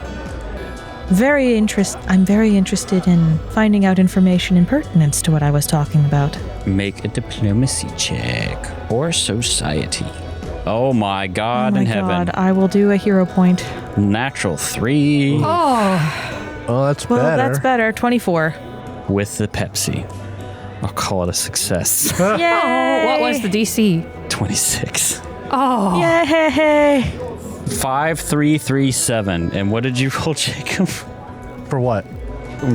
I'm very interested in finding out information in pertinence to what I was talking about. Make a diplomacy check or society. Oh my God Oh my in heaven. God, I will do a hero point. Natural 3 Oh, that's Well, better. that's better. 24. with the Pepsi. I'll call it a success. Yay! What was the DC? 26. Oh, Yay! 5337. And what did you roll, Jacob? For what?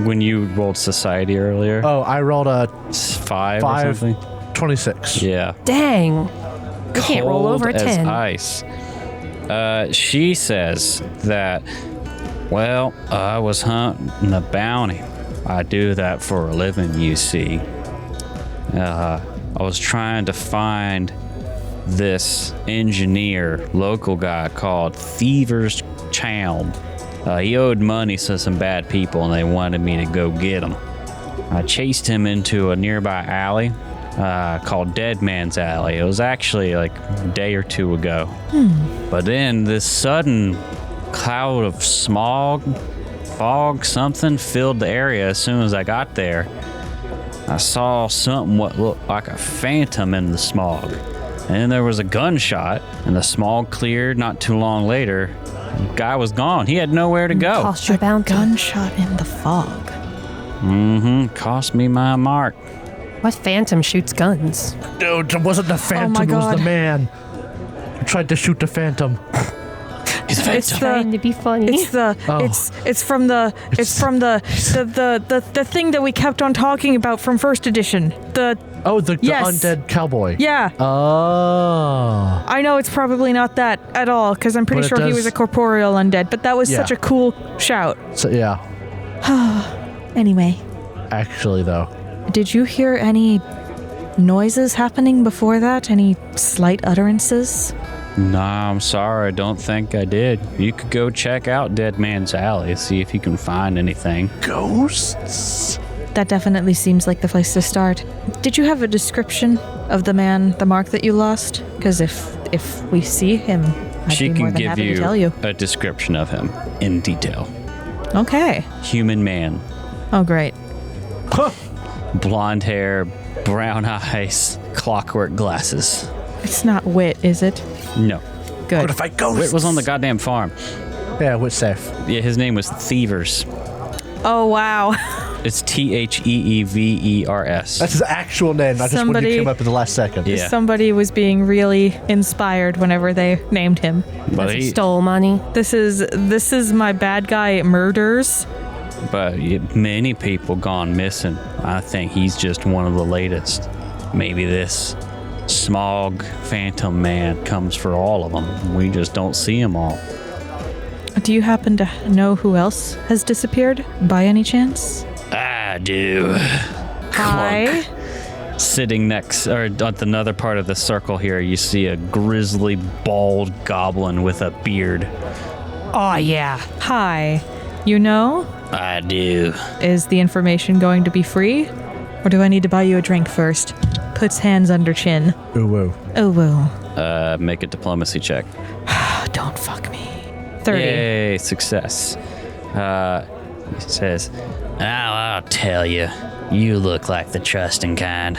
When you rolled society earlier? Oh, I rolled a 5 or 5, something? 26. Yeah. dang. You can't roll over a Cold as 10. ice. She says that, well, I was hunting a bounty. I do that for a living, you see. I was trying to find this engineer, local guy called Thiever's Chalm. He owed money to some bad people and they wanted me to go get him. I chased him into a nearby alley called Dead Man's Alley. It was actually like a day or two ago. But then this sudden cloud of smog, fog, something filled the area as soon as I got there. I saw something what looked like a phantom in the smog. And then there was a gunshot, and the smog cleared not too long later. The guy was gone. He had nowhere to go. Cost your bounty. Gunshot in the fog. Cost me my mark. What phantom shoots guns? Dude, it wasn't the Phantom, my it was God. the man who tried to shoot the Phantom. He's a It's phantom. Trying to be funny. It's the it's from the thing that we kept on talking about from first edition. The Yes. undead cowboy. yeah. Oh. I know it's probably not that at all because I'm pretty But it sure he does- was a corporeal undead, but that was Yeah. such a cool shout. So, yeah. Anyway, Actually, though. did you hear any noises happening before that? Any slight utterances? Nah, I'm sorry. I don't think I did. You could go check out Dead Man's Alley, see if you can find anything. Ghosts? That definitely seems like the place to start. Did you have a description of the man, the mark that you lost? Because if we see him, I'd She be more can than give happy to tell you. a description of him in detail. Okay. Human man, Oh, great. blonde hair, brown eyes, clockwork glasses. It's not Wit, is it? No, Good. If I ghosts? Whit was on the goddamn farm. Yeah, Wit's safe. Yeah, his name was Thievers. Oh, wow. It's Theevers. That's his actual name. I just wanted Somebody- to come up in the last second. Yeah. Somebody was being really inspired whenever they named him. But He he, stole money. This is my bad guy murders. but many people gone missing. I think he's just one of the latest. Maybe this Smog Phantom man comes for all of them. We just don't see them all. Do you happen to know who else has disappeared by any chance? I do. Hi. Sitting next, or at another part of the circle here, you see a grizzly, bald goblin with a beard. Oh, yeah. Hi. You know? I do. Is the information going to be free? Or do I need to buy you a drink first? Puts hands under chin. Ooh, woo. Oh, whoa. Make a diplomacy check. Don't fuck me. 30. Yay, success. He says, I'll tell you, you look like the trusting kind.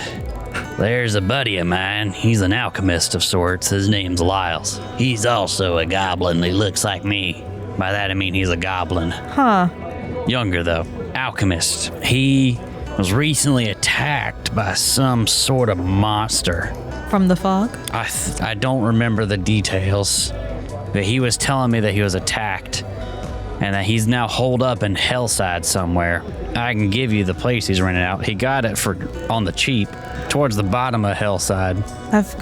There's a buddy of mine. He's an alchemist of sorts. His name's Lyles. He's also a goblin. He looks like me. By that I mean he's a goblin. Huh. Younger, though. Alchemist. He was recently attacked by some sort of monster. From the fog? I don't remember the details, but he was telling me that he was attacked and that he's now holed up in Hellside somewhere. I can give you the place he's rented out. He got it for on the cheap towards the bottom of Hellside.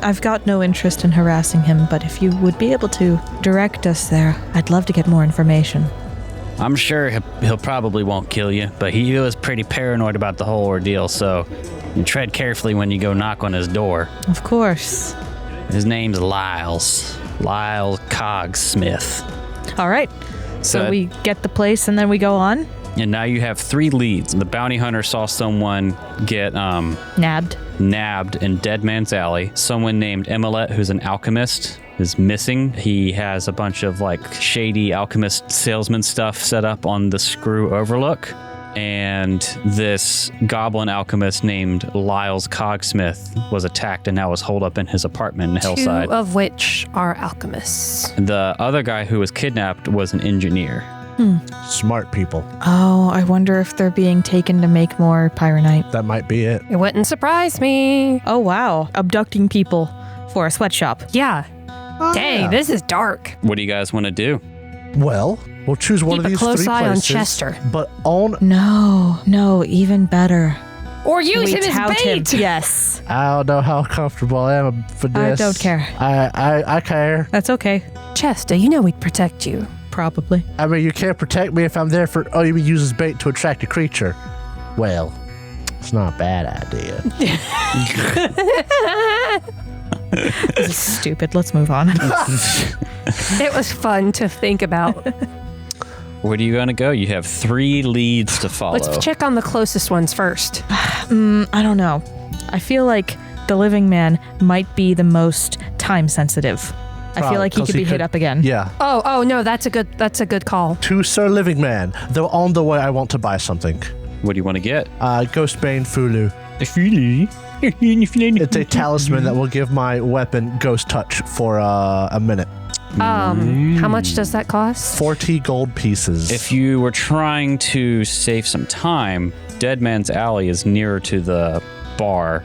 I've got no interest in harassing him, but if you would be able to direct us there, I'd love to get more information. I'm sure he'll probably won't kill you, but he was pretty paranoid about the whole ordeal, so you tread carefully when you go knock on his door. Of course. His name's Lyles. Lyle Cogsmith. All right. So Good. we get the place and then we go on? And now you have 3 leads. The bounty hunter saw someone get Nabbed. in Dead Man's Alley. Someone named Emilet, who's an alchemist, is missing. He has a bunch of like shady alchemist salesman stuff set up on the Screw Overlook. And this goblin alchemist named Lyles Cogsmith was attacked and now was holed up in his apartment in Hillside. 2 of which are alchemists. The other guy who was kidnapped was an engineer. Smart people. Oh, I wonder if they're being taken to make more pyronite. That might be it. It wouldn't surprise me. Oh, wow. Abducting people for a sweatshop. Yeah. Dang, this is dark. What do you guys want to do? Well, we'll choose one Keep of a these close 3 eye on places. Chester. But on... No, even better. Or use We him as tout him. bait. Yes. I don't know how comfortable I am for this. I don't care. I care. That's okay. Chester, you know we'd protect you. Probably. I mean, you can't protect me if I'm there for... Oh, you use as bait to attract a creature. Well, it's not a bad idea. This is stupid. Let's move on. It was fun to think about. Where do you want to go? You have 3 leads to follow. Let's check on the closest ones first. I don't know. I feel like the living man might be the most time sensitive. I feel like he 'cause could be hit up again. Yeah. Oh no, that's a good call. To Sir Living Man, though on the way I want to buy something. What do you want to get? Ghostbane Fulu. It's a talisman that will give my weapon Ghost Touch for a minute. How much does that cost? 40 gold pieces. If you were trying to save some time, Dead Man's Alley is nearer to the bar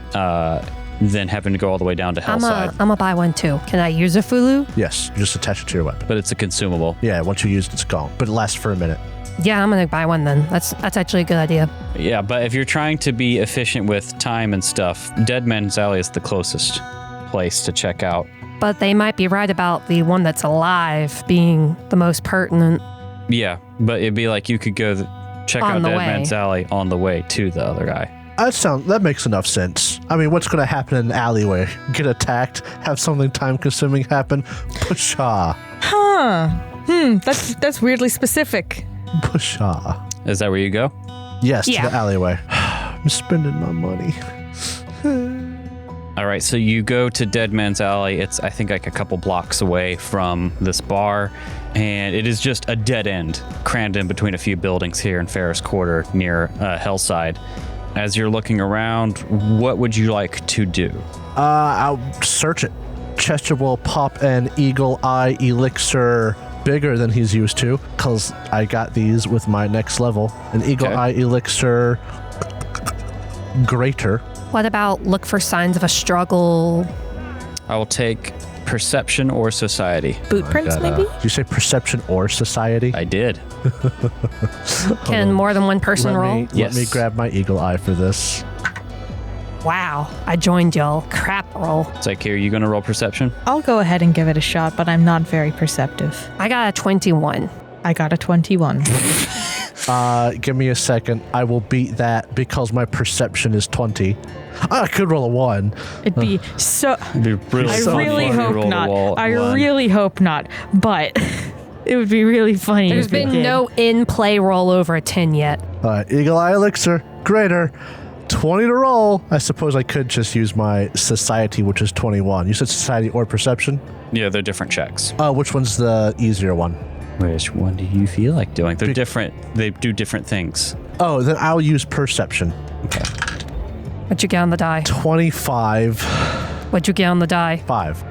than having to go all the way down to Hillside. I'm gonna buy one too. Can I use a Fulu? Yes, you just attach it to your weapon. But it's a consumable. Yeah, once you use it, it's gone. But it lasts for a minute. Yeah, I'm gonna buy one then. That's actually a good idea. Yeah, but if you're trying to be efficient with time and stuff, Dead Man's Alley is the closest place to check out. But they might be right about the one that's alive being the most pertinent. Yeah, but it'd be like you could go check On out the Dead way. Man's Alley on the way to the other guy. That makes enough sense. I mean, what's going to happen in an alleyway? Get attacked? Have something time-consuming happen? Pshaw. That's weirdly specific. Pshaw. Is that where you go? Yes, Yeah. to the alleyway. I'm spending my money. All right, so you go to Dead Man's Alley. It's, I think, like a couple blocks away from this bar, and it is just a dead end, crammed in between a few buildings here in Ferris Quarter near Hillside. As you're looking around, what would you like to do? I'll search it. Chester will pop an Eagle Eye elixir bigger than he's used to, because I got these with my next level. An Eagle Eye elixir greater. What about look for signs of a struggle? I will take Perception or Society. Boot prints, maybe? Did you say perception or society? I did. Can more than one person roll? Let Yes. me grab my Eagle Eye for this. Wow, I joined y'all. Crap roll. It's like, here, you going to roll Perception? I'll go ahead and give it a shot, but I'm not very perceptive. I got a 21. I got a 21. Give me a second. I will beat that because my perception is 20. I could roll a 1. It'd be so... It'd be really I fun really if you hope rolled a not. I one. really hope not. But it would be really funny There's if it been did. no in-play roll over a 10 yet. Eagle Eye elixir greater. 20 to roll. I suppose I could just use my society, which is 21. You said society or perception? Yeah, they're different checks. Which one's the easier one? Which one do you feel like doing? They're different. They do different things. Oh, then I'll use perception. What'd you get on the die? 25. What'd you get on the die? 5.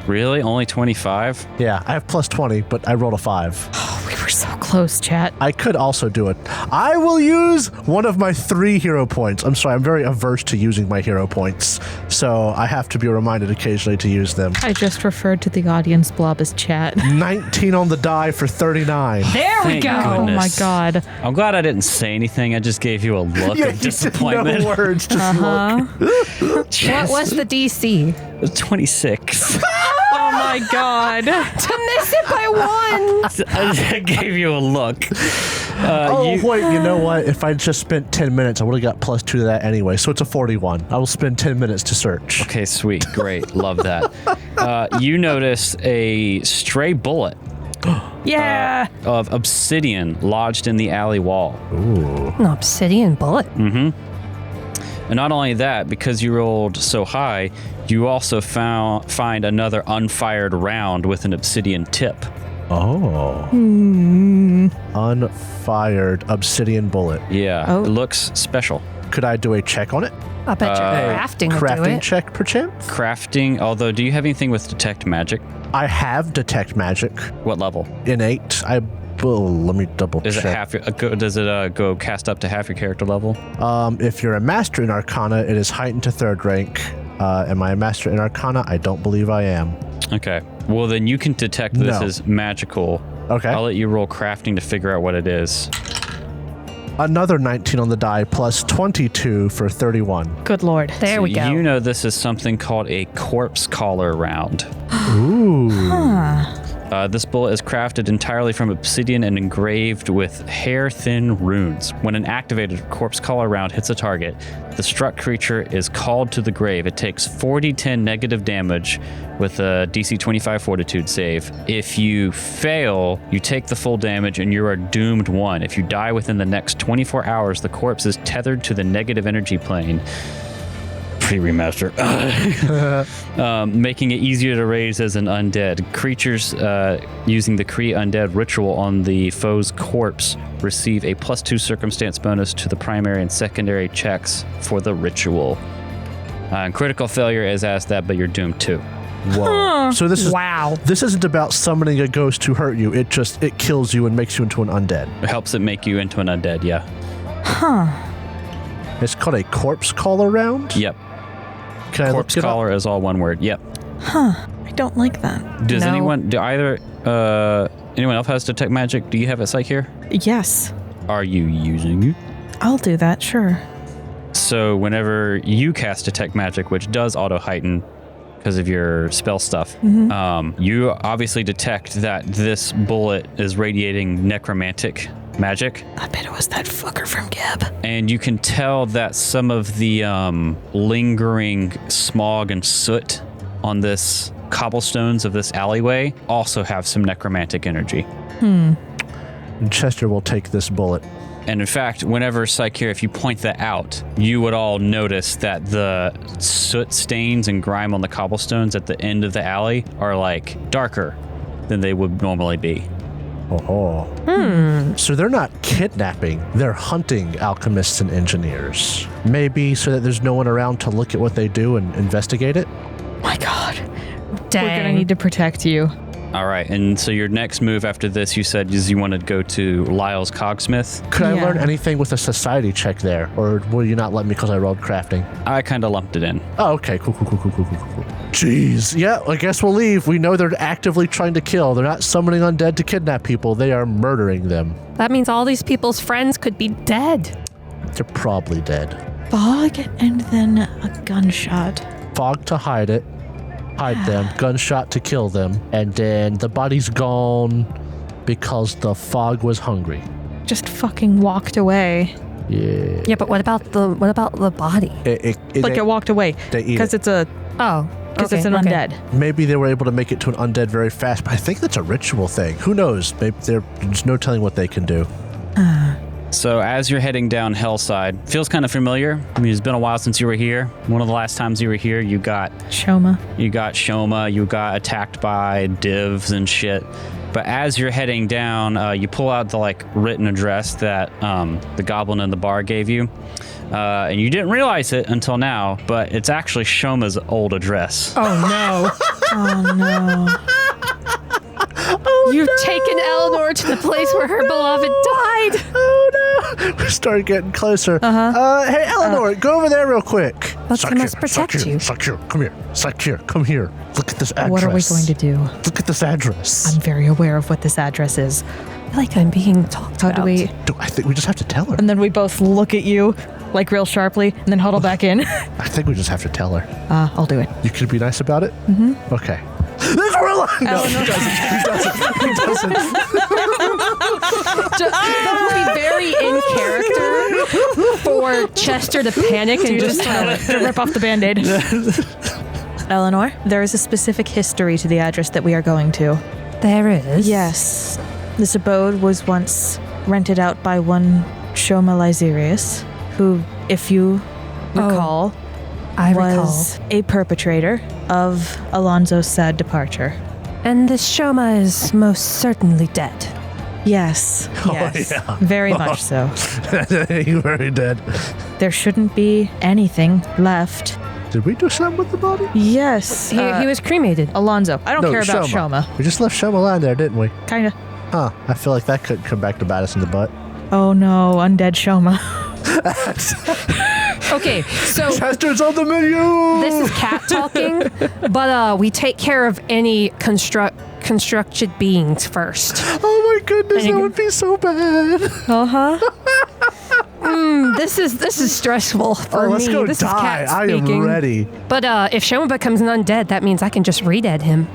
Really? Only 25? Yeah, I have plus 20, but I rolled a 5. We were so close, chat. I could also do it. I will use one of my 3 hero points. I'm sorry, I'm very averse to using my hero points, so I have to be reminded occasionally to use them. I just referred to the audience blob as chat. 19 on the die for 39. There we Thank go. goodness. Oh my god. I'm glad I didn't say anything. I just gave you a look of disappointment. No words, just look. What was the DC? 26. Oh my god. To miss it by 1. I gave you a look. Wait, you know what? If I just spent 10 minutes, I would have got plus 2 to that anyway, so it's a 41. I will spend 10 minutes to search. Okay, sweet. Great. Love that. You notice a stray bullet Yeah. of obsidian lodged in the alley wall. An obsidian bullet. And not only that, because you rolled so high, you also find another unfired round with an obsidian tip. Oh. Unfired obsidian bullet. Yeah, Oh. it looks special. Could I do a check on it? I bet your crafting would do Crafting it. check, perchance? Crafting, although, do you have anything with detect magic? I have detect magic. What level? Innate. Let me double Is check. it half? Does it go cast up to half your character level? If you're a master in Arcana, it is heightened to 3rd rank. Am I a master in Arcana? I don't believe I am. Okay. Well, then you can detect this No. as magical. Okay. I'll let you roll crafting to figure out what it is. Another 19 on the die, plus 22 for 31. Good lord. There we go. You know this is something called a corpse collar round. Ooh. This bullet is crafted entirely from obsidian and engraved with hair-thin runes. When an activated corpse collar round hits a target, the struck creature is called to the grave. It takes 4d10 negative damage with a DC 25 fortitude save. If you fail, you take the full damage and you are doomed 1. If you die within the next 24 hours, the corpse is tethered to the negative energy plane. Remaster, making it easier to raise as an undead. Creatures using the Kree Undead ritual on the foe's corpse receive a +2 circumstance bonus to the primary and secondary checks for the ritual. Critical failure is as that, but you're doomed 2. Whoa. So this is Wow. This isn't about summoning a ghost to hurt you. It kills you and makes you into an undead. It helps it make you into an undead, yeah. It's called a corpse collar round? Yep. Can I Corpse look it up? collar is all one word, yep. I don't like that. Does No. anyone else has detect magic? Do you have it, Psych, here? Yes. Are you using it? I'll do that, sure. So whenever you cast detect magic, which does auto heighten because of your spell stuff, you obviously detect that this bullet is radiating necromantic magic, I bet it was that fucker from Gab. and you can tell that some of the lingering smog and soot on this cobblestones of this alleyway also have some necromantic energy. Chester will take this bullet. And in fact, whenever Psyche, if you point that out, you would all notice that the soot stains and grime on the cobblestones at the end of the alley are like darker than they would normally be. Oh. So they're not kidnapping, they're hunting alchemists and engineers. Maybe so that there's no one around to look at what they do and investigate it? My god. Dang. We're gonna need to protect you. All right, and so your next move after this, you said, is you want to go to Lyle's Cogsmith. Could I Yeah. learn anything with a society check there? Or will you not let me because I rolled crafting? I kind of lumped it in. Oh, okay. Cool. Jeez. Yeah, I guess we'll leave. We know they're actively trying to kill. They're not summoning undead to kidnap people. They are murdering them. That means all these people's friends could be dead. They're probably dead. Fog and then a gunshot. Fog to hide it. Hide them. Gunshot to kill them. And then the body's gone because the fog was hungry. Just fucking walked away. Yeah. Yeah, but what about the body? Like it walked away. They eat Because it. it's a Oh, because it's an undead. Maybe they were able to make it to an undead very fast, but I think that's a ritual thing. Who knows? Maybe there's no telling what they can do. So as you're heading down Hellside, feels kind of familiar. I mean, it's been a while since you were here. One of the last times you were here, you got Shoma. Shoma, you got attacked by divs and shit. But as you're heading down, you pull out the written address that the goblin in the bar gave you. And you didn't realize it until now, but it's actually Shoma's old address. Oh no. Oh no. You've taken Eleanor to the place where her beloved died. Oh no! We started getting closer. Hey, Eleanor, go over there real quick. But I must protect you. Sakir, come here. Sakir, come here. Look at this address. What are we going to do? Look at this address. I'm very aware of what this address is. I feel like I'm being talked How about. do we? I think we just have to tell her. And then we both look at you, real sharply, and then huddle back in. I think we just have to tell her. I'll do it. You can be nice about it? Mm-hmm. Okay. There's Gorilla! No, he doesn't. He doesn't. That would be very in character for Chester to panic and just to rip off the Band-Aid. Eleanor, there is a specific history to the address that we are going to. There is. Yes. This abode was once rented out by one Shoma Lyserius, who, if you recall, I was a perpetrator of Alonzo's sad departure. And this Shoma is most certainly dead. Yes. Yes. yeah. Very much so. You're very dead. There shouldn't be anything left. Did we do something with the body? Yes. He was cremated. Alonzo. I don't care about Shoma. We just left Shoma lying there, didn't we? Kinda. Huh. I feel like that could come back to bite us in the butt. Oh no, undead Shoma. Okay, so Chester's on the menu! this is cat talking, but we take care of any constructed beings first. Oh my goodness, that would be so bad. Uh-huh. This is stressful for me. Let's go this die. Is cat I speaking. am ready. But if Shoma becomes an undead, that means I can just re-dead him.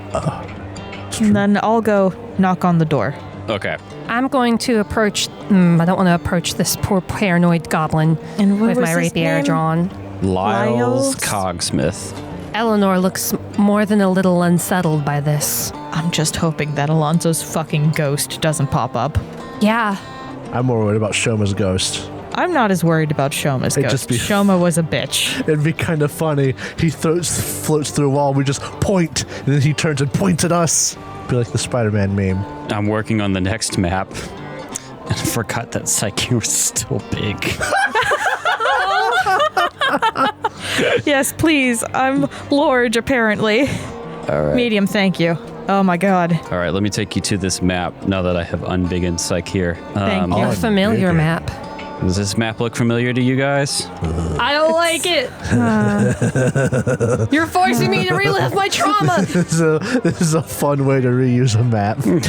And then I'll go knock on the door. Okay. I'm going to approach. I don't want to approach this poor paranoid goblin And what with was my his rapier name? drawn. Lyles Lyles? Cogsmith. Eleanor looks more than a little unsettled by this. I'm just hoping that Alonzo's fucking ghost doesn't pop up. Yeah, I'm more worried about Shoma's ghost. I'm not as worried about Shoma's It'd ghost. just be- Shoma was a bitch. It'd be kind of funny. He floats through a wall. We just point, and then he turns and points at us. Be like the Spider-Man meme. I'm working on the next map. And I forgot that Psyche was still big. Yes, please. I'm large, apparently. All right. Medium, thank you. Oh my god. All right, let me take you to this map now that I have unbiggened Psyche here. Thank you. a familiar bigger. map. Does this map look familiar to you guys? I don't like it. You're forcing me to relive my trauma. This is a fun way to reuse a map. Oh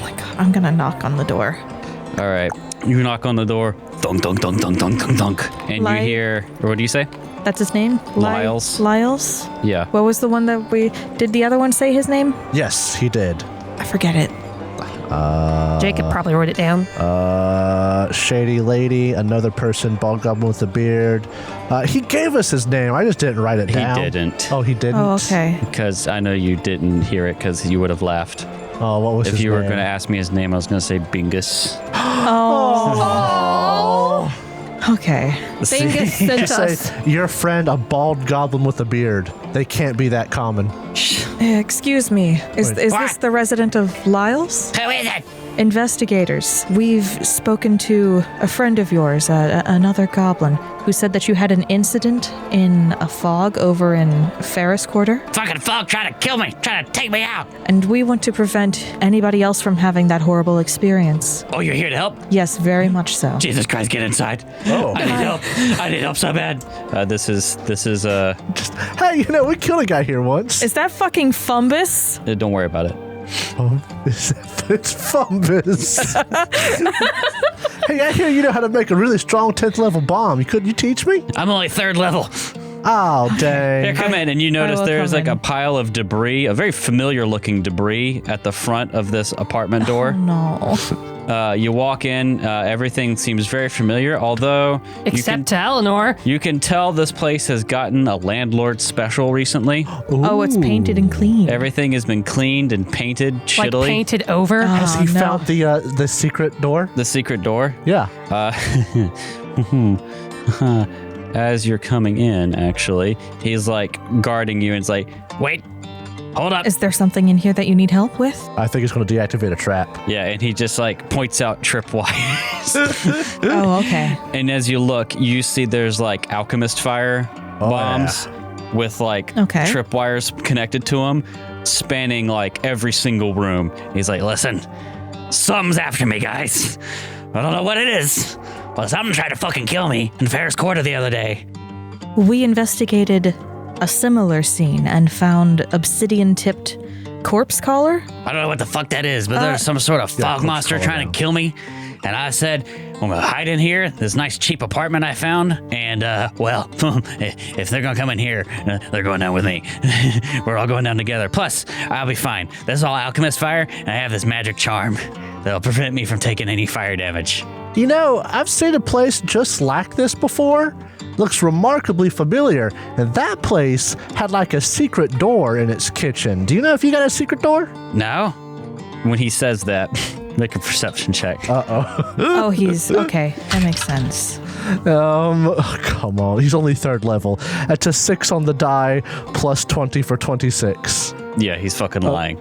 my god. I'm gonna knock on the door. All right. You knock on the door. Dunk, dunk, dunk, dunk, dunk, dunk, dunk. And you hear, or what do you say? That's his name? Lyles. Lyles? Yeah. What was the one that we... Did the other one say his name? Yes, he did. I forget it. Jacob probably wrote it down. Shady lady, another person, bald goblin with a beard. He gave us his name. I just didn't write it down. He didn't. Oh, he didn't? Oh, okay. Because I know you didn't hear it because you would have laughed. Oh, what was If his you were name? going to ask me his name, I was going to say Bingus. Okay. Bingus sent Say, us. your friend, a bald goblin with a beard. They can't be that common. Excuse me. Is this the resident of Lyles? Who is it? Investigators. We've spoken to a friend of yours, another goblin, who said that you had an incident in a fog over in Ferris Quarter. Fucking fog trying to kill me, trying to take me out. And we want to prevent anybody else from having that horrible experience. Oh, you're here to help? Yes, very much so. Jesus Christ, get inside. Oh. I need help. I need help so bad. This is Hey, we killed a guy here once. Is that fucking Fumbus? don't worry about it. It's Fumbus. Hey, I hear you know how to make a really strong 10th level bomb. Couldn't you teach me? I'm only 3rd level. Oh, Here, dang. come in, and you notice will there's come like in. a pile of debris, a very familiar looking debris at the front of this apartment door. No. You walk in, everything seems very familiar, although Except to Eleanor. you can tell this place has gotten a landlord special recently. Oh, it's painted and clean. Everything has been cleaned and painted Like shittily. painted over. Has he no. found the secret door? The secret door. Yeah. As you're coming in, actually, he's like guarding you and it's like, Wait, hold up. Is there something in here that you need help with? I think it's going to deactivate a trap. yeah, and he just like points out tripwires. Oh, okay. And as you look, you see there's like alchemist fire bombs with like Okay. tripwires connected to them, spanning like every single room. He's like, listen, something's after me, guys. I don't know what it is, but something tried to fucking kill me in Ferris Quarter the other day. We investigated a similar scene and found obsidian-tipped corpse collar. I don't know what the fuck that is, but there's some sort of fog corpse monster collar trying now. to kill me. And I said, I'm gonna hide in here, this nice cheap apartment I found. And, well, if they're gonna come in here, they're going down with me. We're all going down together. Plus, I'll be fine. This is all alchemist fire, and I have this magic charm that'll prevent me from taking any fire damage. I've seen a place just like this before. looks remarkably familiar. And that place had like a secret door in its kitchen. Do you know if you got a secret door? No? When he says that, make a perception check. Oh, he's okay. That makes sense. Come on. He's only 3rd level. That's a 6 on the die, plus 20 for 26. Yeah, he's fucking lying.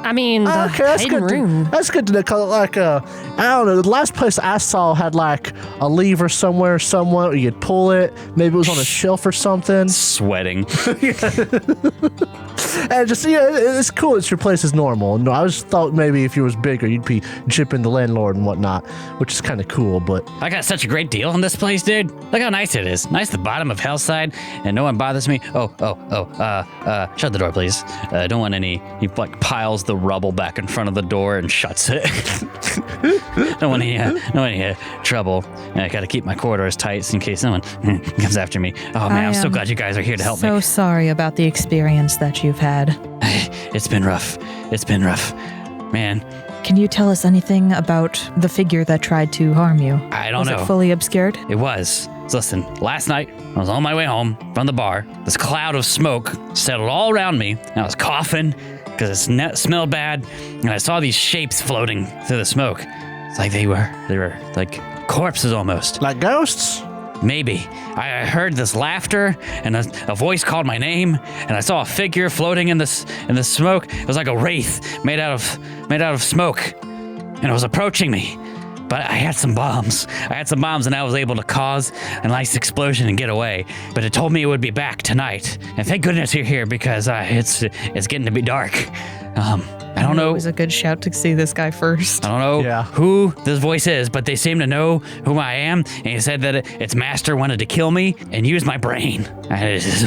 I mean, the That's hidden good. room. That's good to know. 'Cause, like, I don't know. The last place I saw had like a lever somewhere you could pull it. Maybe it was on a shelf or something. Sweating. And just it's cool. It's your place is normal. No, I just thought maybe if you was bigger, you'd be chipping the landlord and whatnot, which is kind of cool. But I got such a great deal on this place, dude. Look how nice it is. Nice at the bottom of Hellside, and no one bothers me. Shut the door, please. Don't want any. He like piles the rubble back in front of the door and shuts it. Don't want any trouble. I gotta keep my corridors tight in case someone comes after me. Oh man, I'm so glad you guys are here to help me. So sorry about the experience that you've had. It's been rough. Man, Can you tell us anything about the figure that tried to harm you? I don't know. Was it fully obscured? It was. So listen, last night, I was on my way home from the bar. This cloud of smoke settled all around me, and I was coughing because it smelled bad, and I saw these shapes floating through the smoke. It's like they were like corpses almost. like ghosts? Maybe. I heard this laughter, and a voice called my name, and I saw a figure floating in the smoke. It was like a wraith made out of smoke, and it was approaching me. But I had some bombs. And I was able to cause a nice explosion and get away. But it told me it would be back tonight. And thank goodness you're here because it's getting to be dark. I don't know. It was a good shout to see this guy first. I don't know Yeah. who this voice is, but they seem to know who I am. And he said that its master wanted to kill me and use my brain. And it is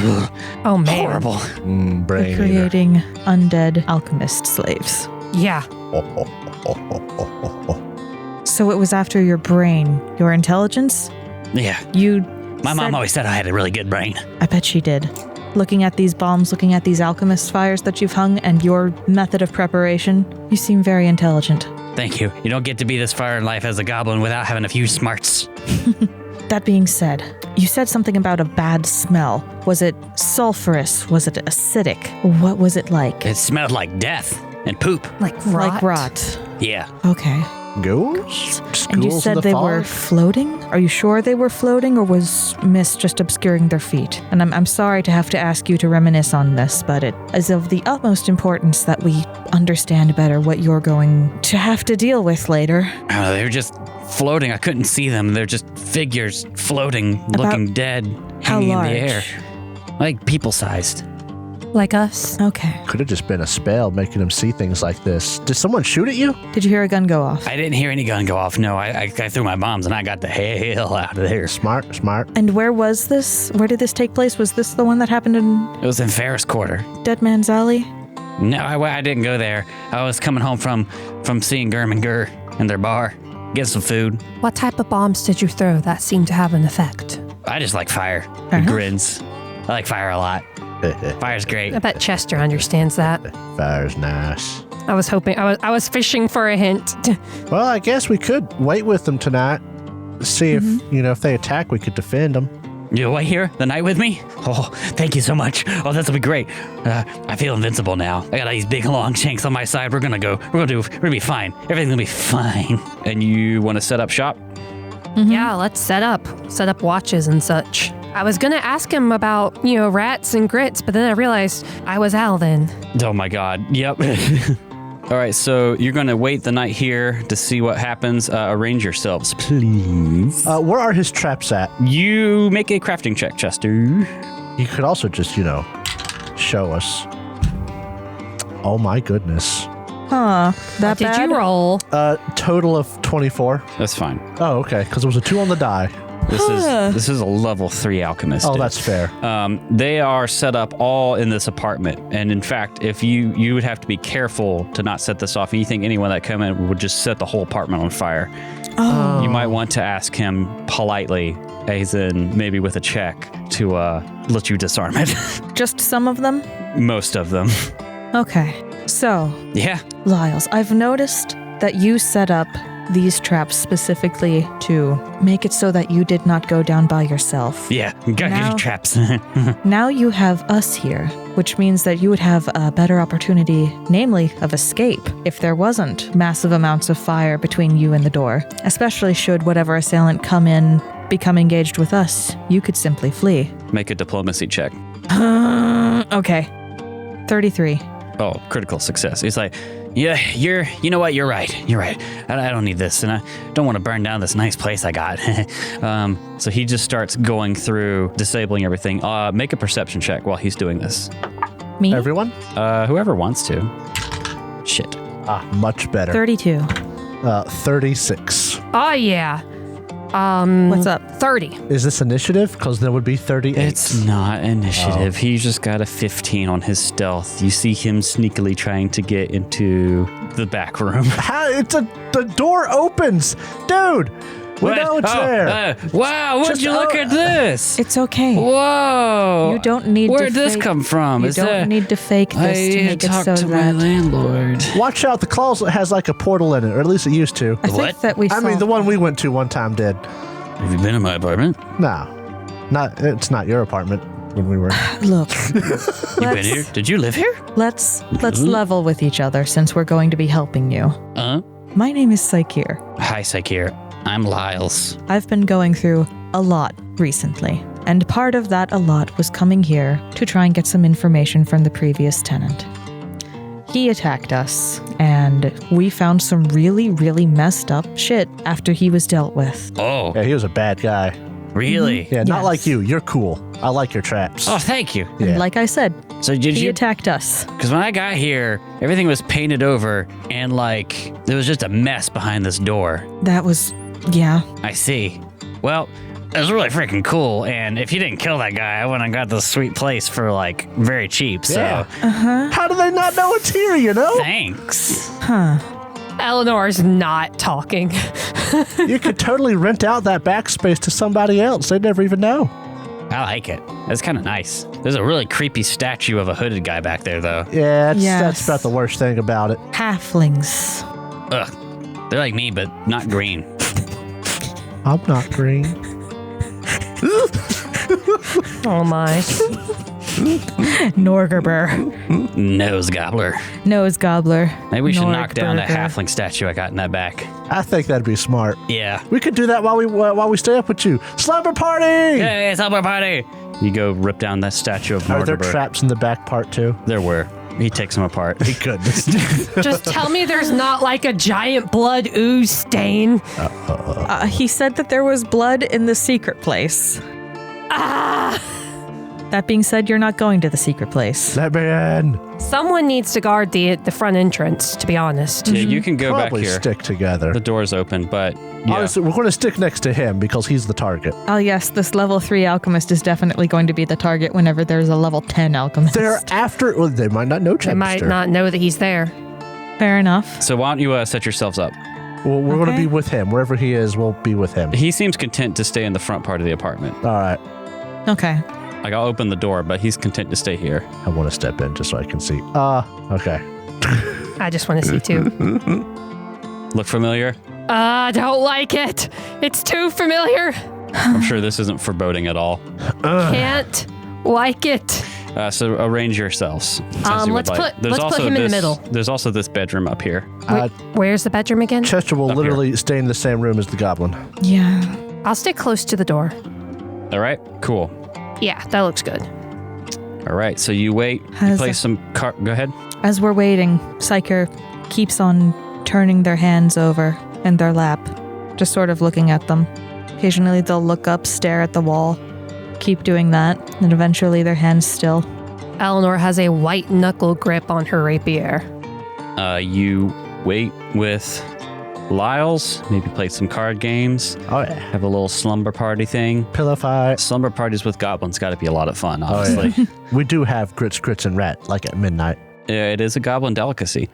Oh, man. horrible. Brain They're eater. creating undead alchemist slaves. Yeah. So it was after your brain, your intelligence? Yeah. My mom always said I had a really good brain. I bet she did. Looking at these bombs, looking at these alchemist fires that you've hung, and your method of preparation, you seem very intelligent. Thank you. You don't get to be this far in life as a goblin without having a few smarts. That being said, you said something about a bad smell. Was it sulfurous? Was it acidic? What was it like? It smelled like death and poop. Like rot. Like rot. Yeah. Okay. Ghosts? And you Ghouls in said the they were fog? floating? Are you sure they were floating, or was mist just obscuring their feet? And I'm sorry to have to ask you to reminisce on this, but it is of the utmost importance that we understand better what you're going to have to deal with later. They were just floating. I couldn't see them. They're just figures floating, looking dead, How hanging large? in the air. Like people-sized. Like us. Okay. Could have just been a spell making him see things like this. Did someone shoot at you? Did you hear a gun go off? I didn't hear any gun go off. No, I threw my bombs and I got the hell out of there. Smart. And where was this? Where did this take place? Was this the one that happened in It was in Ferris Quarter. Dead Man's Alley? No, I didn't go there. I was coming home from seeing Gurm and Gur in their bar, getting some food. What type of bombs did you throw that seemed to have an effect? I just like fire. Fair He enough. grins. I like fire a lot. Fire's great. I bet Chester understands that. Fire's nice. I was hoping. I was fishing for a hint. Well, I guess we could wait with them tonight. See if, if they attack, we could defend them. You wait here the night with me? Oh, thank you so much. Oh, this will be great. I feel invincible now. I got all these big long shanks on my side. We're gonna be fine. Everything's gonna be fine. And you want to set up shop? Yeah, let's set up watches and such. I was gonna ask him about, rats and grits, but then I realized I was Al then. Oh my god. Yep. All right, so you're going to wait the night here to see what happens. Arrange yourselves, please. Where are his traps at? You make a crafting check, Chester. You could also just, show us. Oh my goodness. Huh. That Did bad? you roll? Total of 24. That's fine. Oh, okay, because it was a 2 on the die. This is a level 3 alchemist. Oh, dude. that's fair. They are set up all in this apartment, and in fact, if you would have to be careful to not set this off. You think anyone that come in would just set the whole apartment on fire. Oh. You might want to ask him politely, as in maybe with a check, to let you disarm it. Just some of them? Most of them. Okay. So, Yeah. Lyles, I've noticed that you set up these traps specifically to make it so that you did not go down by yourself. Yeah, got Now- good traps. Now you have us here, which means that you would have a better opportunity, namely of escape, if there wasn't massive amounts of fire between you and the door. Especially should whatever assailant come in, become engaged with us, you could simply flee. Make a diplomacy check. Okay. 33. Oh, critical success. He's like, yeah, you know what? You're right. I don't need this, and I don't want to burn down this nice place I got. So he just starts going through, disabling everything. Make a perception check while he's doing this. Me? Everyone? Whoever wants to. Shit. Much better. 32. 36. Oh, yeah. What's up? 30. Is this initiative? Because there would be 38. It's not initiative. He just got a 15 on his stealth. You see him sneakily trying to get into the back room. The door opens. Dude, we know it's there. Wow, would you look at this? It's okay. Whoa. You don't need Where'd to this fake- come from? You don't need to fake this to make it so to my that... landlord. Watch out, the closet has like a portal in it, or at least it used to. I think What? that we I mean, the one we went to one time did. Have you been in my apartment? No, it's not your apartment when we were. Look, You been here? Did you live here? let's level with each other since we're going to be helping you. My name is Saikir. Hi, Saikir. I'm Lyles. I've been going through a lot recently, and part of that a lot was coming here to try and get some information from the previous tenant. He attacked us, and we found some really, really messed up shit after he was dealt with. Oh, Yeah, he was a bad guy. really? Yeah, not Yes. like you. You're cool. I like your traps. Oh, thank you. Yeah. Like I said, So did he you? attacked us. Because when I got here, everything was painted over, and like there was just a mess behind this door. That was, yeah. I see. Well, it was really freaking cool, and if you didn't kill that guy, I wouldn't have got this sweet place for like very cheap. So Yeah. How do they not know it's here, you know? thanks. Eleanor's not talking. You could totally rent out that backspace to somebody else. They'd never even know. I like it. It's kind of nice. There's a really creepy statue of a hooded guy back there, though. Yeah, that's Yes. about the worst thing about it. Halflings. Ugh. They're like me, but not green. I'm not green. Oh, my. Norgerber. Nose gobbler. Nose gobbler. Maybe we should knock down that Nordberger. halfling statue I got in that back. I think that'd be smart. Yeah. We could do that while we stay up with you. Slumber party! Hey, slumber party! You go rip down that statue of Are there Norgerber. traps in the back part too? There were. He takes them apart. Goodness. Just tell me there's not like a giant blood ooze stain. He said that there was blood in the secret place. That being said, you're not going to the secret place. Let me in. Someone needs to guard the front entrance, to be honest. Yeah, you can go Probably back here. stick together. The door's open, but yeah. Honestly, we're going to stick next to him because he's the target. Oh yes, this level 3 alchemist is definitely going to be the target whenever there's a level 10 alchemist. They're after. Well, they might not know They might Chester. not know that he's there. Fair enough. So why don't you set yourselves up? Well, we're going to Okay. be with him wherever he is. We'll be with him. He seems content to stay in the front part of the apartment. All right. Okay. Like I'll open the door, but he's content to stay here. I want to step in just so I can see. Okay. I just want to see too. Look familiar? I don't like it. It's too familiar. I'm sure this isn't foreboding at all. Can't like it. So arrange yourselves. since you would let's like. put him in the middle. There's also this bedroom up here. Where's the bedroom again? Chester will Up literally stay in the same room as the goblin. Yeah. I'll stay close to the door. All right, cool. Yeah, that looks good. All right, so you wait. You How's play it- some Go ahead. As we're waiting, Psyker keeps on turning their hands over in their lap, just sort of looking at them. Occasionally they'll look up, stare at the wall, keep doing that, and eventually their hands still. Eleanor has a white knuckle grip on her rapier. You wait with Lyles. Maybe play some card games. Oh, yeah. Have a little slumber party thing. Pillow fight. Slumber parties with goblins got to be a lot of fun, Oh, obviously. We do have grits, and rat, like at midnight. Yeah, it is a goblin delicacy.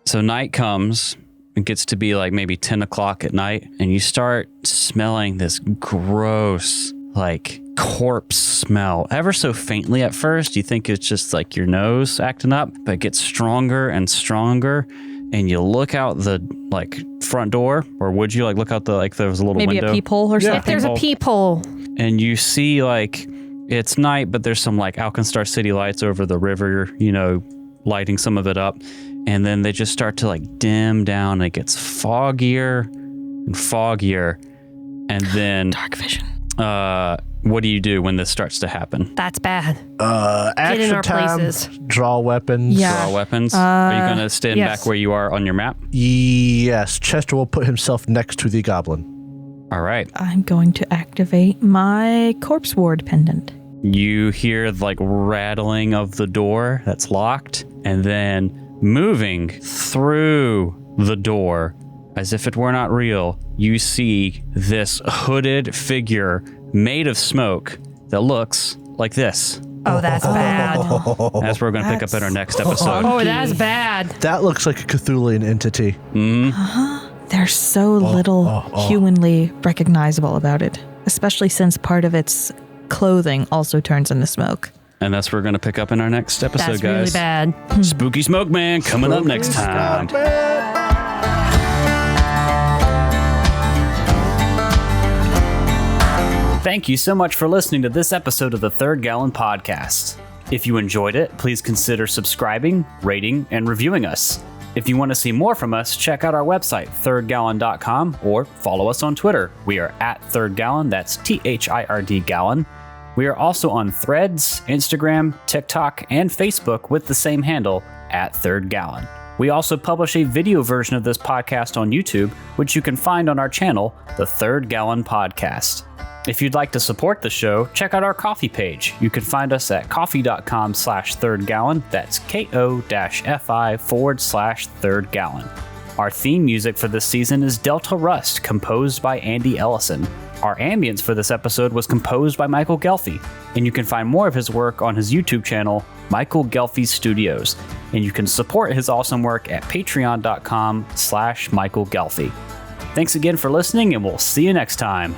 So night comes, it gets to be like maybe 10 o'clock at night, and you start smelling this gross, like corpse smell. Ever so faintly at first, you think it's just like your nose acting up, but it gets stronger and stronger. and you look out the like front door, or would you like look out the like there was a little Maybe window? a peephole or something. If there's a peephole. And you see like it's night, but there's some like Alkenstar city lights over the river, you know, lighting some of it up. And then they just start to like dim down. And it gets foggier and foggier. And then Dark vision. What do you do when this starts to happen? That's bad. Action in our time. places. Draw weapons. Yeah. Draw weapons. Are you gonna stand yes. back where you are on your map? Yes. Chester will put himself next to the goblin. All right. I'm going to activate my corpse ward pendant. You hear like rattling of the door that's locked, and then moving through the door as if it were not real, you see this hooded figure made of smoke that looks like this. Oh, that's bad. As we're going to pick up in our next episode. Oh, that's bad. That looks like a Cthulhian entity. They're so little humanly recognizable about it, especially since part of its clothing also turns into smoke. And that's what we're going to pick up in our next episode, That's really guys. bad. Spooky Smoke Man coming up next time. Thank you so much for listening to this episode of the Third Gallon Podcast. If you enjoyed it, please consider subscribing, rating, and reviewing us. If you want to see more from us, check out our website, thirdgallon.com, or follow us on Twitter. We are at Third Gallon, that's THIRD Gallon. We are also on Threads, Instagram, TikTok, and Facebook with the same handle, at Third Gallon. We also publish a video version of this podcast on YouTube, which you can find on our channel, The Third Gallon Podcast. If you'd like to support the show, check out our Ko-fi page. You can find us at ko-fi.com/thirdgallon. That's KO-FI/Third Gallon. Our theme music for this season is Delta Rust, composed by Andy Ellison. Our ambience for this episode was composed by Michael Ghelfi, and you can find more of his work on his YouTube channel, Michael Ghelfi Studios. And you can support his awesome work at patreon.com/Michael Ghelfi. Thanks again for listening, and we'll see you next time.